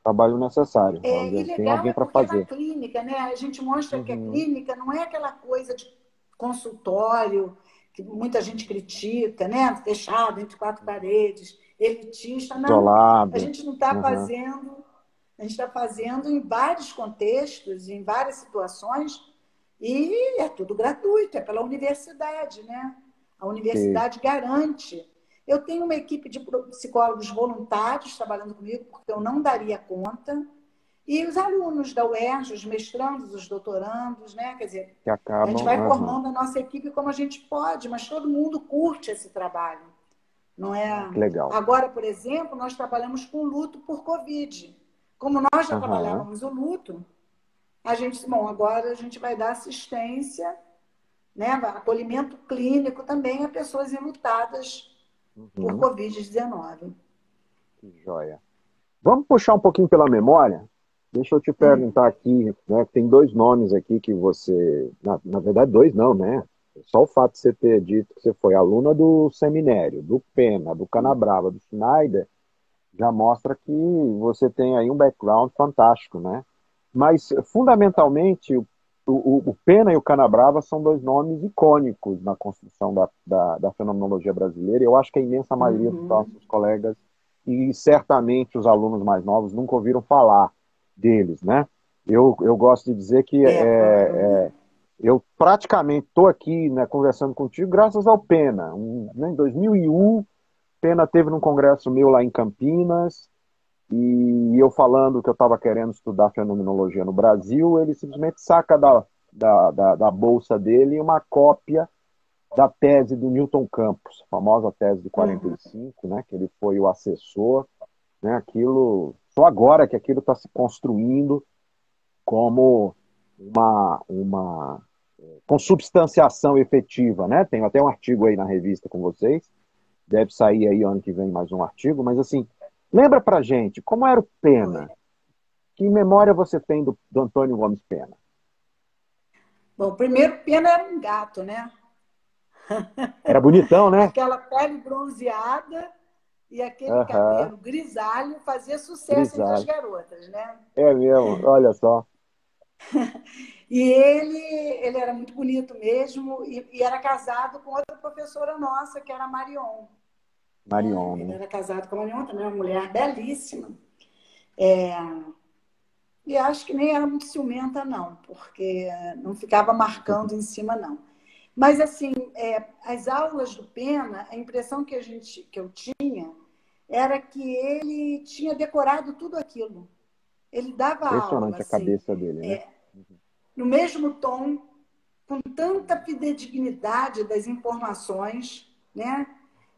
S1: Trabalho necessário,
S2: E
S1: onde tem
S2: legal
S1: alguém
S2: é
S1: para
S2: porque na
S1: fazer.
S2: clínica, né, a gente mostra que a
S1: Uhum.
S2: clínica não é aquela coisa de consultório que muita gente critica, né, fechado entre quatro paredes, elitista. Não, a
S1: Isolado.
S2: gente não está
S1: Uhum.
S2: fazendo, a gente está fazendo em vários contextos, em várias situações, e é tudo gratuito, é pela universidade, né? A
S1: Sei.
S2: universidade garante. Eu tenho uma equipe de psicólogos voluntários trabalhando comigo, porque eu não daria conta. E os alunos da UERJ, os mestrandos, os doutorandos, né? Quer dizer,
S1: Que
S2: a gente
S1: acabam.
S2: vai
S1: Aham.
S2: formando a nossa equipe como a gente pode, mas todo mundo curte esse trabalho, não
S1: Ah,
S2: é?
S1: que legal.
S2: Agora, por exemplo, nós trabalhamos com luto por Covid. Como nós já
S1: Aham.
S2: trabalhávamos o luto, a gente disse, bom, agora a gente vai dar assistência, né? Acolhimento clínico também a pessoas enlutadas por
S1: Uhum.
S2: Covid-19.
S1: Que joia. Vamos puxar um pouquinho pela memória? Deixa eu te perguntar aqui, né? Tem dois nomes aqui que você. Na verdade, dois não, né? Só o fato de você ter dito que você foi aluna do Seminério, do Pena, do Canabrava, do Schneider, já mostra que você tem aí um background fantástico, né? Mas, fundamentalmente, o Pena e o Canabrava são dois nomes icônicos na construção da fenomenologia brasileira. Eu acho que a imensa maioria dos
S2: Uhum.
S1: nossos colegas e certamente os alunos mais novos nunca ouviram falar deles, né? Eu gosto de dizer que
S2: Provavelmente.
S1: eu praticamente estou aqui, né, conversando contigo graças ao Pena. Né, em 2001, Pena teve num congresso meu lá em Campinas, e eu falando que eu estava querendo estudar fenomenologia no Brasil, ele simplesmente saca da bolsa dele uma cópia da tese do Newton Campos, a famosa tese de
S2: Uhum.
S1: 45, né, que ele foi o assessor, né, aquilo, só agora que aquilo está se construindo como uma consubstanciação efetiva, né? Tem até um artigo aí na revista com vocês, deve sair aí ano que vem mais um artigo, mas assim, lembra pra gente, como era o
S2: Foi.
S1: Pena? Que memória você tem do Antônio Gomes Pena?
S2: Bom, primeiro, Pena era um gato, né?
S1: Era bonitão, né?
S2: Aquela pele bronzeada e aquele
S1: Aham,
S2: cabelo grisalho fazia sucesso entre as
S1: grisalho.
S2: garotas, né?
S1: É mesmo, olha só.
S2: E ele era muito bonito mesmo e era casado com outra professora nossa, que era a Marion. Né?
S1: Marion,
S2: Ele
S1: né?
S2: era casado com a Marion, também uma mulher belíssima. E acho que nem era muito ciumenta, não, porque não ficava marcando em cima, não. Mas, assim, as aulas do Pena, a impressão que eu tinha era que ele tinha decorado tudo aquilo. Ele dava aula,
S1: Impressionante a
S2: assim,
S1: cabeça dele, né?
S2: no mesmo tom, com tanta fidedignidade das informações, né?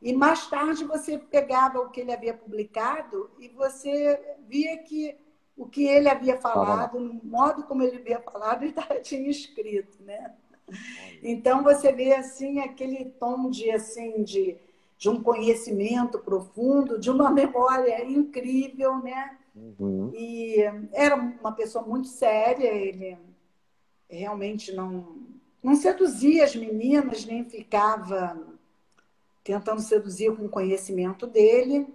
S2: E mais tarde você pegava o que ele havia publicado e você via que o que ele havia
S1: Tava lá.
S2: falado, no modo como ele havia falado, ele tinha escrito, né?
S1: Olha.
S2: Então você vê assim aquele tom de um conhecimento profundo, de uma memória incrível, né?
S1: Uhum.
S2: E era uma pessoa muito séria, ele realmente não seduzia as meninas, nem ficava tentando seduzir com o conhecimento dele.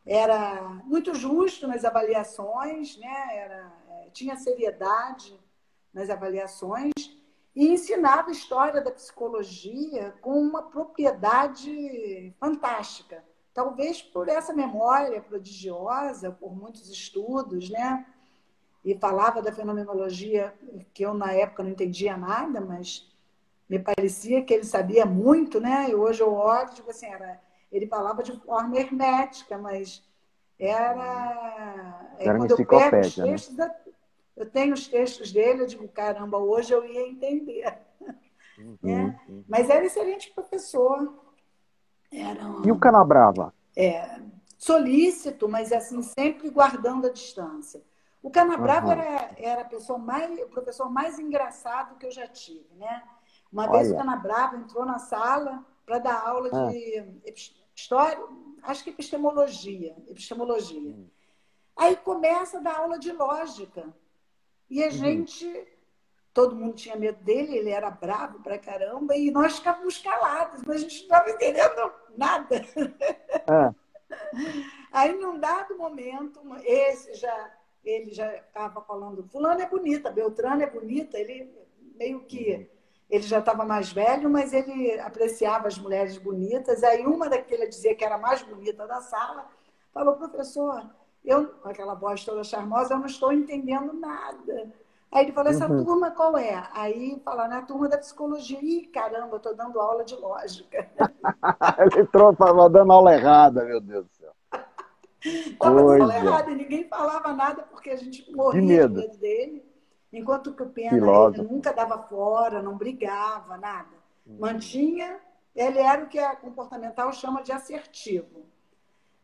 S2: Era muito justo nas avaliações, né? Tinha seriedade nas avaliações e ensinava a história da psicologia com uma propriedade fantástica. Talvez por essa memória prodigiosa, por muitos estudos, né? E falava da fenomenologia que eu, na época, não entendia nada, mas me parecia que ele sabia muito, né? E hoje eu olho, tipo assim, ele falava de forma hermética, mas
S1: Era uma
S2: quando eu pego os
S1: enciclopédia, né?
S2: textos, eu tenho os textos dele, eu digo, caramba, hoje eu ia entender,
S1: Uhum,
S2: né?
S1: uhum.
S2: Mas era excelente professor, era
S1: E o Canabrava?
S2: solícito, mas assim, sempre guardando a distância. O Canabrava
S1: Aham.
S2: era o professor mais engraçado que eu já tive, né? Uma vez o
S1: Olha.
S2: Canabrava entrou na sala para dar aula
S1: Ah,
S2: de história, acho que epistemologia.
S1: hum,
S2: Aí começa a dar aula de lógica. E a
S1: uhum.
S2: gente, todo mundo tinha medo dele, ele era bravo pra caramba, e nós ficávamos calados, mas a gente não estava entendendo nada.
S1: Ah,
S2: Aí, num dado momento, ele já estava falando, fulano é bonita, Beltrano é bonita, ele meio
S1: uhum.
S2: que ele já estava mais velho, mas ele apreciava as mulheres bonitas. Aí uma daquela dizia que era a mais bonita da sala, falou, professor, eu, com aquela voz toda charmosa, eu não estou entendendo nada. Aí ele falou, essa
S1: Uhum.
S2: turma qual é? Aí falaram, é a turma da psicologia. Ih, caramba, eu estou dando aula de lógica.
S1: Ele entrou dando aula errada, meu Deus do céu. Que
S2: Estava dando aula
S1: coisa.
S2: errada e ninguém falava nada porque a gente
S1: De
S2: morria de
S1: medo.
S2: medo dele. Enquanto que o Pena, ele
S1: Filósofo.
S2: nunca dava fora, não brigava, nada.
S1: Uhum.
S2: Mantinha, ele era o que a comportamental chama de assertivo.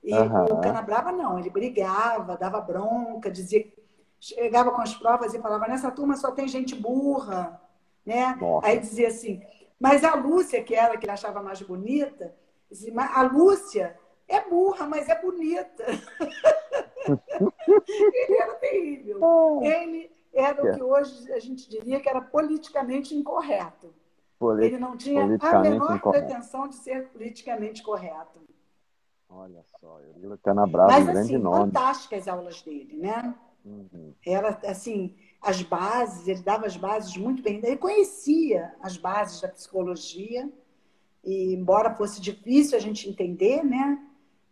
S2: E o
S1: Aham.
S2: Canabrava não, ele brigava, dava bronca, dizia, chegava com as provas e falava, nessa turma só tem gente burra, né? Aí
S1: Nossa.
S2: dizia assim, mas a Lúcia, que era a que ele achava mais bonita, dizia, a Lúcia é burra, mas é bonita. Ele era terrível. Ele era o
S1: É,
S2: que hoje a gente diria que era politicamente incorreto.
S1: poli-
S2: Ele não tinha a
S1: politicamente
S2: menor
S1: incorreto.
S2: pretensão de ser politicamente correto.
S1: Olha só, eu li o Canabrava, um
S2: Mas,
S1: grande
S2: assim,
S1: nome.
S2: fantásticas as aulas dele, né?
S1: Uhum.
S2: Era, assim, as bases, ele dava as bases muito bem. Ele conhecia as bases da psicologia, e embora fosse difícil a gente entender, né,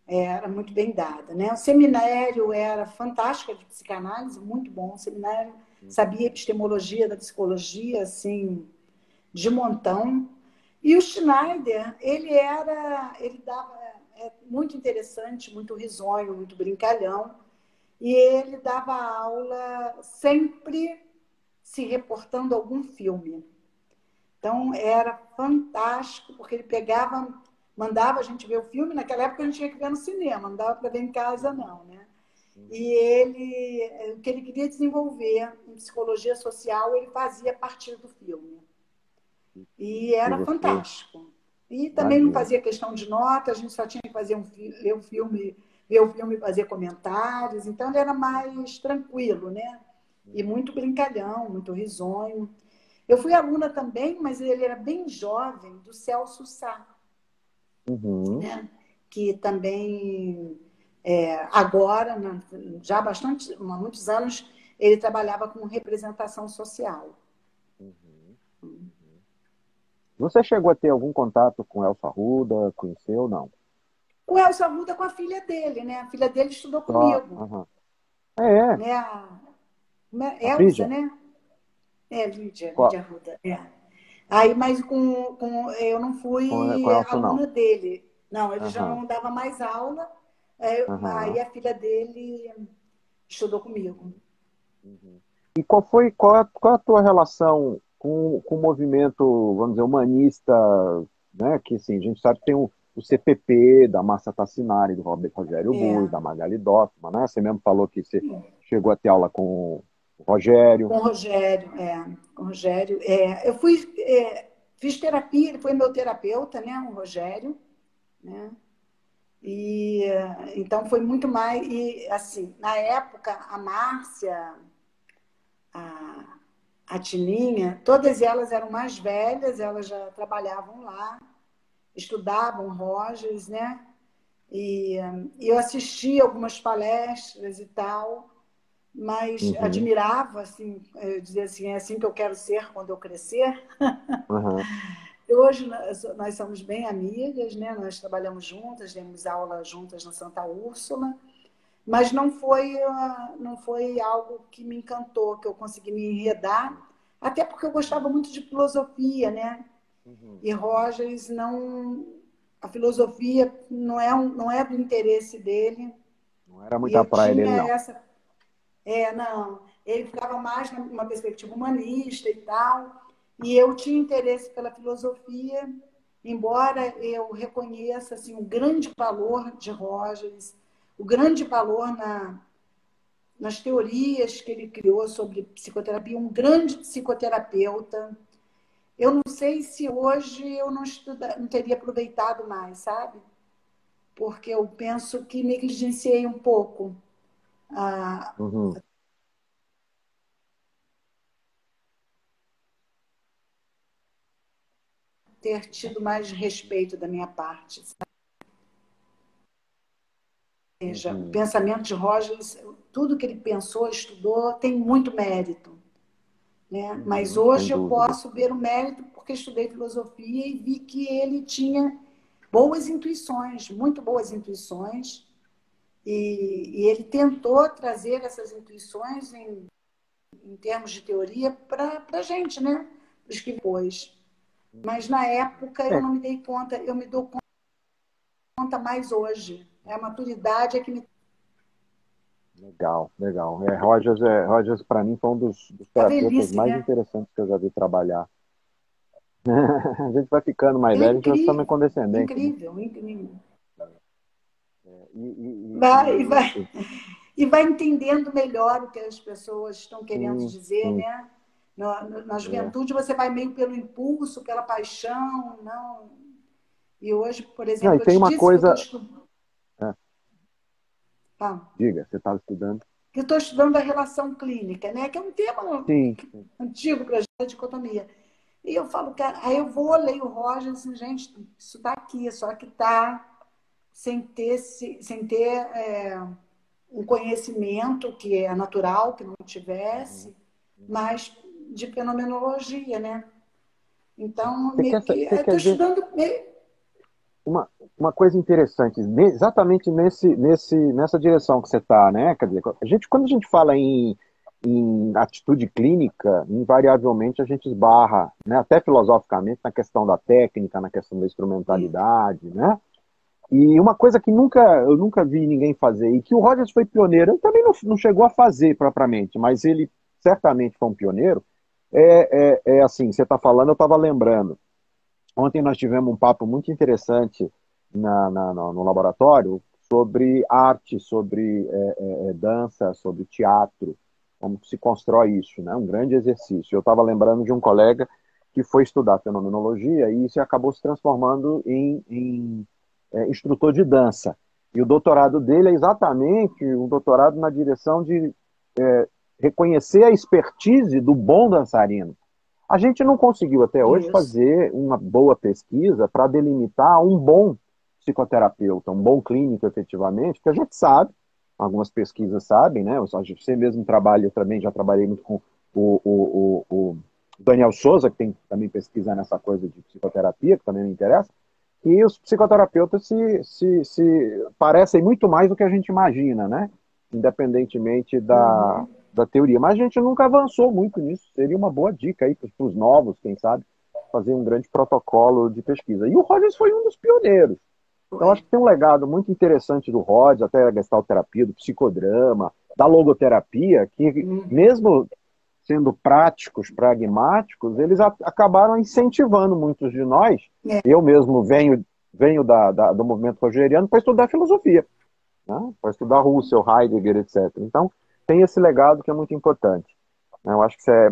S2: era muito bem dada, né? O seminário era fantástico de psicanálise, muito bom. O seminário sabia epistemologia da psicologia, assim, de montão. E o Schneider, ele dava muito interessante, muito risonho, muito brincalhão, e ele dava aula sempre se reportando a algum filme. Então, era fantástico, porque ele pegava, mandava a gente ver o filme. Naquela época, a gente tinha que ver no cinema, não dava para ver em casa, não, né? E o que ele queria desenvolver em psicologia social, ele fazia a partir do filme. E era fantástico. E também não fazia questão de nota, a gente só tinha que fazer ler o filme, ver o filme e fazer comentários. Então, ele era mais tranquilo, né? E muito brincalhão, muito risonho. Eu fui aluna também, mas ele era bem jovem, do Celso Sá, né? Que também, agora, já há muitos anos, ele trabalhava com representação social.
S1: Você chegou a ter algum contato com Elsa Arruda? Conheceu ou não?
S2: Com Elsa Arruda, com a filha dele, né? A filha dele estudou comigo.
S1: É.
S2: Né?
S1: A
S2: Elsa,
S1: Frígia?
S2: né? Lídia Arruda. Aí, mas eu não
S1: Com
S2: fui
S1: Elsa, não.
S2: aluna dele. Não, ele já não dava mais aula. Aí a filha dele estudou comigo.
S1: E qual a tua relação com o movimento, vamos dizer, humanista, né? Que assim, a gente sabe que tem o CPP, da Márcia Tassinari, do Rogério Buz, da Magali Dottmann, né? Você mesmo falou que você chegou a ter aula com o Rogério.
S2: Com o Rogério, com o Rogério. Eu fiz terapia, ele foi meu terapeuta, né? O Rogério, né? E então foi muito mais. E assim, na época, a Márcia, a Tininha, todas elas eram mais velhas, elas já trabalhavam lá, estudavam Rogers, né? E eu assisti algumas palestras e tal, mas admirava, assim, eu dizia assim, é assim que eu quero ser quando eu crescer. Hoje nós somos bem amigas, né? Nós trabalhamos juntas, demos aula juntas na Santa Úrsula, mas não foi algo que me encantou, que eu consegui me enredar, até porque eu gostava muito de filosofia, né? E Rogers não... A filosofia não é do interesse dele.
S1: Não era
S2: E
S1: muito a
S2: eu
S1: praia dele,
S2: tinha
S1: não.
S2: não. Ele ficava mais numa perspectiva humanista e tal. E eu tinha interesse pela filosofia, embora eu reconheça assim, o grande valor de Rogers, o grande valor nas teorias que ele criou sobre psicoterapia, um grande psicoterapeuta. Eu não sei se hoje eu não teria aproveitado mais, sabe? Porque eu penso que negligenciei um pouco a ter tido mais respeito da minha parte. Sabe? Ou seja, o pensamento de Rogers, tudo que ele pensou, estudou, tem muito mérito. Né? Mas hoje eu posso ver o mérito porque estudei filosofia e vi que ele tinha boas intuições, muito boas intuições, e ele tentou trazer essas intuições em termos de teoria para a gente, né? Os que depois. Mas na época eu não me dei conta, eu me dou conta mais hoje. A maturidade é que me...
S1: Legal, legal. Rogers para mim foi um dos
S2: A
S1: terapeutas
S2: velhice,
S1: mais
S2: né?
S1: interessantes que eu já vi trabalhar. A gente vai ficando mais
S2: Ele é
S1: velho, a gente vai ficando
S2: incrível,
S1: condescendente, né?
S2: incrível, incrível.
S1: E,
S2: Vai,
S1: e,
S2: vai, e vai entendendo melhor o que as pessoas estão querendo dizer,
S1: sim,
S2: né? Na juventude você vai meio pelo impulso, pela paixão, não. E hoje, por
S1: Não, e
S2: exemplo, eu
S1: tem
S2: te
S1: uma
S2: disse que eu estou
S1: coisa.
S2: estudando.
S1: É,
S2: Ah,
S1: diga, você estava estudando?
S2: que eu estou estudando a relação clínica, né? Que é um tema
S1: Sim.
S2: antigo para a dicotomia. E eu falo, cara, aí eu vou ler o Rogers assim, gente, isso está aqui, só que está sem ter um conhecimento que é natural, que não tivesse. mas de fenomenologia, né? Então,
S1: Você
S2: meio
S1: quer,
S2: que
S1: você
S2: estou
S1: quer ver
S2: estudando.
S1: uma coisa interessante, exatamente nessa direção que você está, né? Quer dizer, quando a gente fala em atitude clínica, invariavelmente a gente esbarra, né, até filosoficamente, na questão da técnica, na questão da instrumentalidade, né? E uma coisa que eu nunca vi ninguém fazer, e que o Rogers foi pioneiro, ele também não chegou a fazer propriamente, mas ele certamente foi um pioneiro, é assim, você está falando, eu estava lembrando. Ontem nós tivemos um papo muito interessante no laboratório sobre arte, sobre dança, sobre teatro, como se constrói isso, né? Um grande exercício. Eu estava lembrando de um colega que foi estudar fenomenologia e isso acabou se transformando em instrutor de dança. E o doutorado dele é exatamente um doutorado na direção de reconhecer a expertise do bom dançarino. A gente não conseguiu até hoje
S2: Isso.
S1: fazer uma boa pesquisa para delimitar um bom psicoterapeuta, um bom clínico efetivamente, que a gente sabe, algumas pesquisas sabem, né? Você mesmo trabalha, eu também já trabalhei muito com o Daniel Souza, que tem também pesquisa nessa coisa de psicoterapia, que também me interessa, e os psicoterapeutas se parecem muito mais do que a gente imagina, né? Independentemente
S2: Uhum.
S1: da teoria. Mas a gente nunca avançou muito nisso. Seria uma boa dica aí para os novos, quem sabe, fazer um grande protocolo de pesquisa. E o Rogers foi um dos pioneiros. Então,
S2: Foi.
S1: acho que tem um legado muito interessante do Rogers, até a gestalterapia, do psicodrama, da logoterapia, que
S2: Uhum.
S1: mesmo sendo práticos, pragmáticos, eles acabaram incentivando muitos de nós.
S2: É.
S1: Eu mesmo venho do movimento rogeriano para estudar filosofia, né? Para estudar Russell, Heidegger, etc. Então, tem esse legado que é muito importante. Eu acho que isso é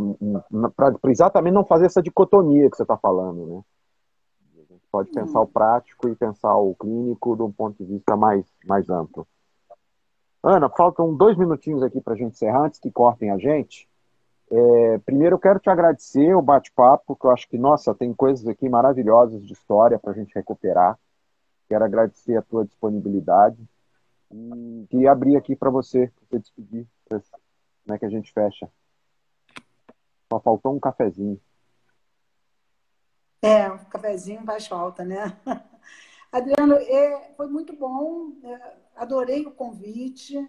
S1: para exatamente não fazer essa dicotomia que você está falando, né? A gente pode pensar o prático e pensar o clínico de um ponto de vista mais amplo. Ana, faltam 2 minutinhos aqui para a gente encerrar, antes que cortem a gente. Primeiro, eu quero te agradecer o bate-papo, que eu acho que, nossa, tem coisas aqui maravilhosas de história para a gente recuperar. Quero agradecer a tua disponibilidade e queria abrir aqui para você despedir. Como é que a gente fecha? Só faltou um cafezinho.
S2: Um cafezinho faz falta, né? Adriano, foi muito bom, adorei o convite,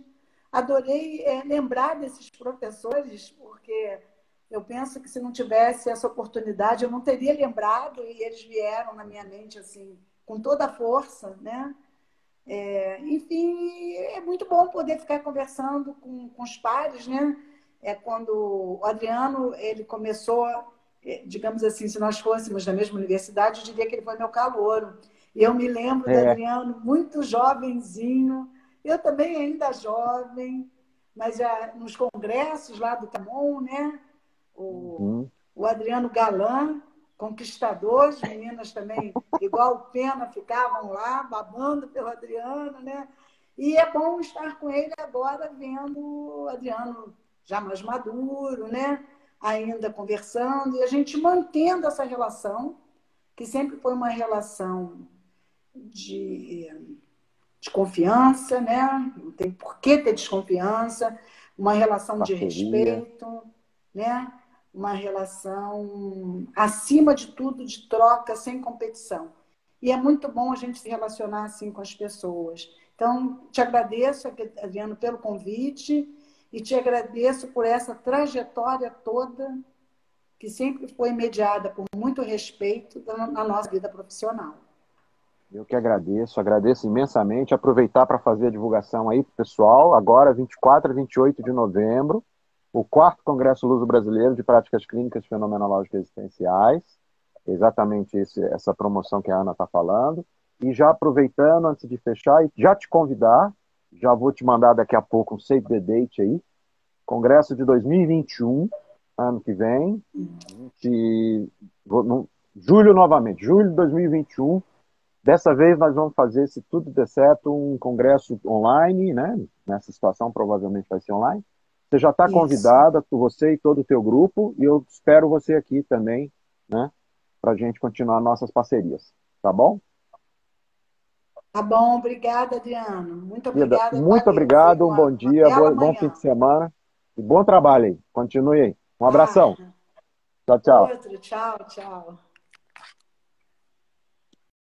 S2: adorei lembrar desses professores, porque eu penso que se não tivesse essa oportunidade, eu não teria lembrado e eles vieram na minha mente assim, com toda a força, né? Enfim, é muito bom poder ficar conversando com os pares, né? Quando o Adriano ele começou, digamos assim, se nós fôssemos da mesma universidade, eu diria que ele foi meu calouro. E eu me lembro do
S1: É,
S2: Adriano muito jovenzinho, eu também ainda jovem, mas já nos congressos lá do Camon, né? O,
S1: uhum,
S2: o Adriano Galã, conquistador, as meninas também, igual o Pena, ficavam lá babando pelo Adriano, né? E é bom estar com ele agora, vendo o Adriano já mais maduro, né? Ainda conversando, e a gente mantendo essa relação, que sempre foi uma relação de, de confiança, né? Não tem por que ter desconfiança, uma relação de
S1: parceria.
S2: respeito, né? Uma relação, acima de tudo, de troca, sem competição. E é muito bom a gente se relacionar assim com as pessoas. Então, te agradeço, Adriano, pelo convite e te agradeço por essa trajetória toda que sempre foi mediada por muito respeito na nossa vida profissional.
S1: Eu que agradeço imensamente. Aproveitar para fazer a divulgação aí para o pessoal. Agora, 24 e 28 de novembro, o quarto Congresso Luso-Brasileiro de Práticas Clínicas Fenomenológicas Existenciais. Exatamente essa promoção que a Ana está falando. E já aproveitando, antes de fechar, e já te convidar, já vou te mandar daqui a pouco um save the date aí. Congresso de 2021, ano que vem. 20, julho novamente, julho de 2021. Dessa vez nós vamos fazer, se tudo der certo, um congresso online, né? Nessa situação provavelmente vai ser online. Você já está
S2: Isso.
S1: convidada, você e todo o teu grupo, e eu espero você aqui também, né? Para a gente continuar nossas parcerias, tá bom?
S2: Tá bom, obrigada, Adriano. Muito
S1: Querida,
S2: obrigada e
S1: muito
S2: valeu, viu?
S1: obrigado, um bom
S2: Uma
S1: dia,
S2: bela
S1: bom fim de
S2: manhã.
S1: semana e bom trabalho aí. Continue aí. Um
S2: Ah,
S1: abração. Tchau, tchau.
S2: outro. Tchau, tchau.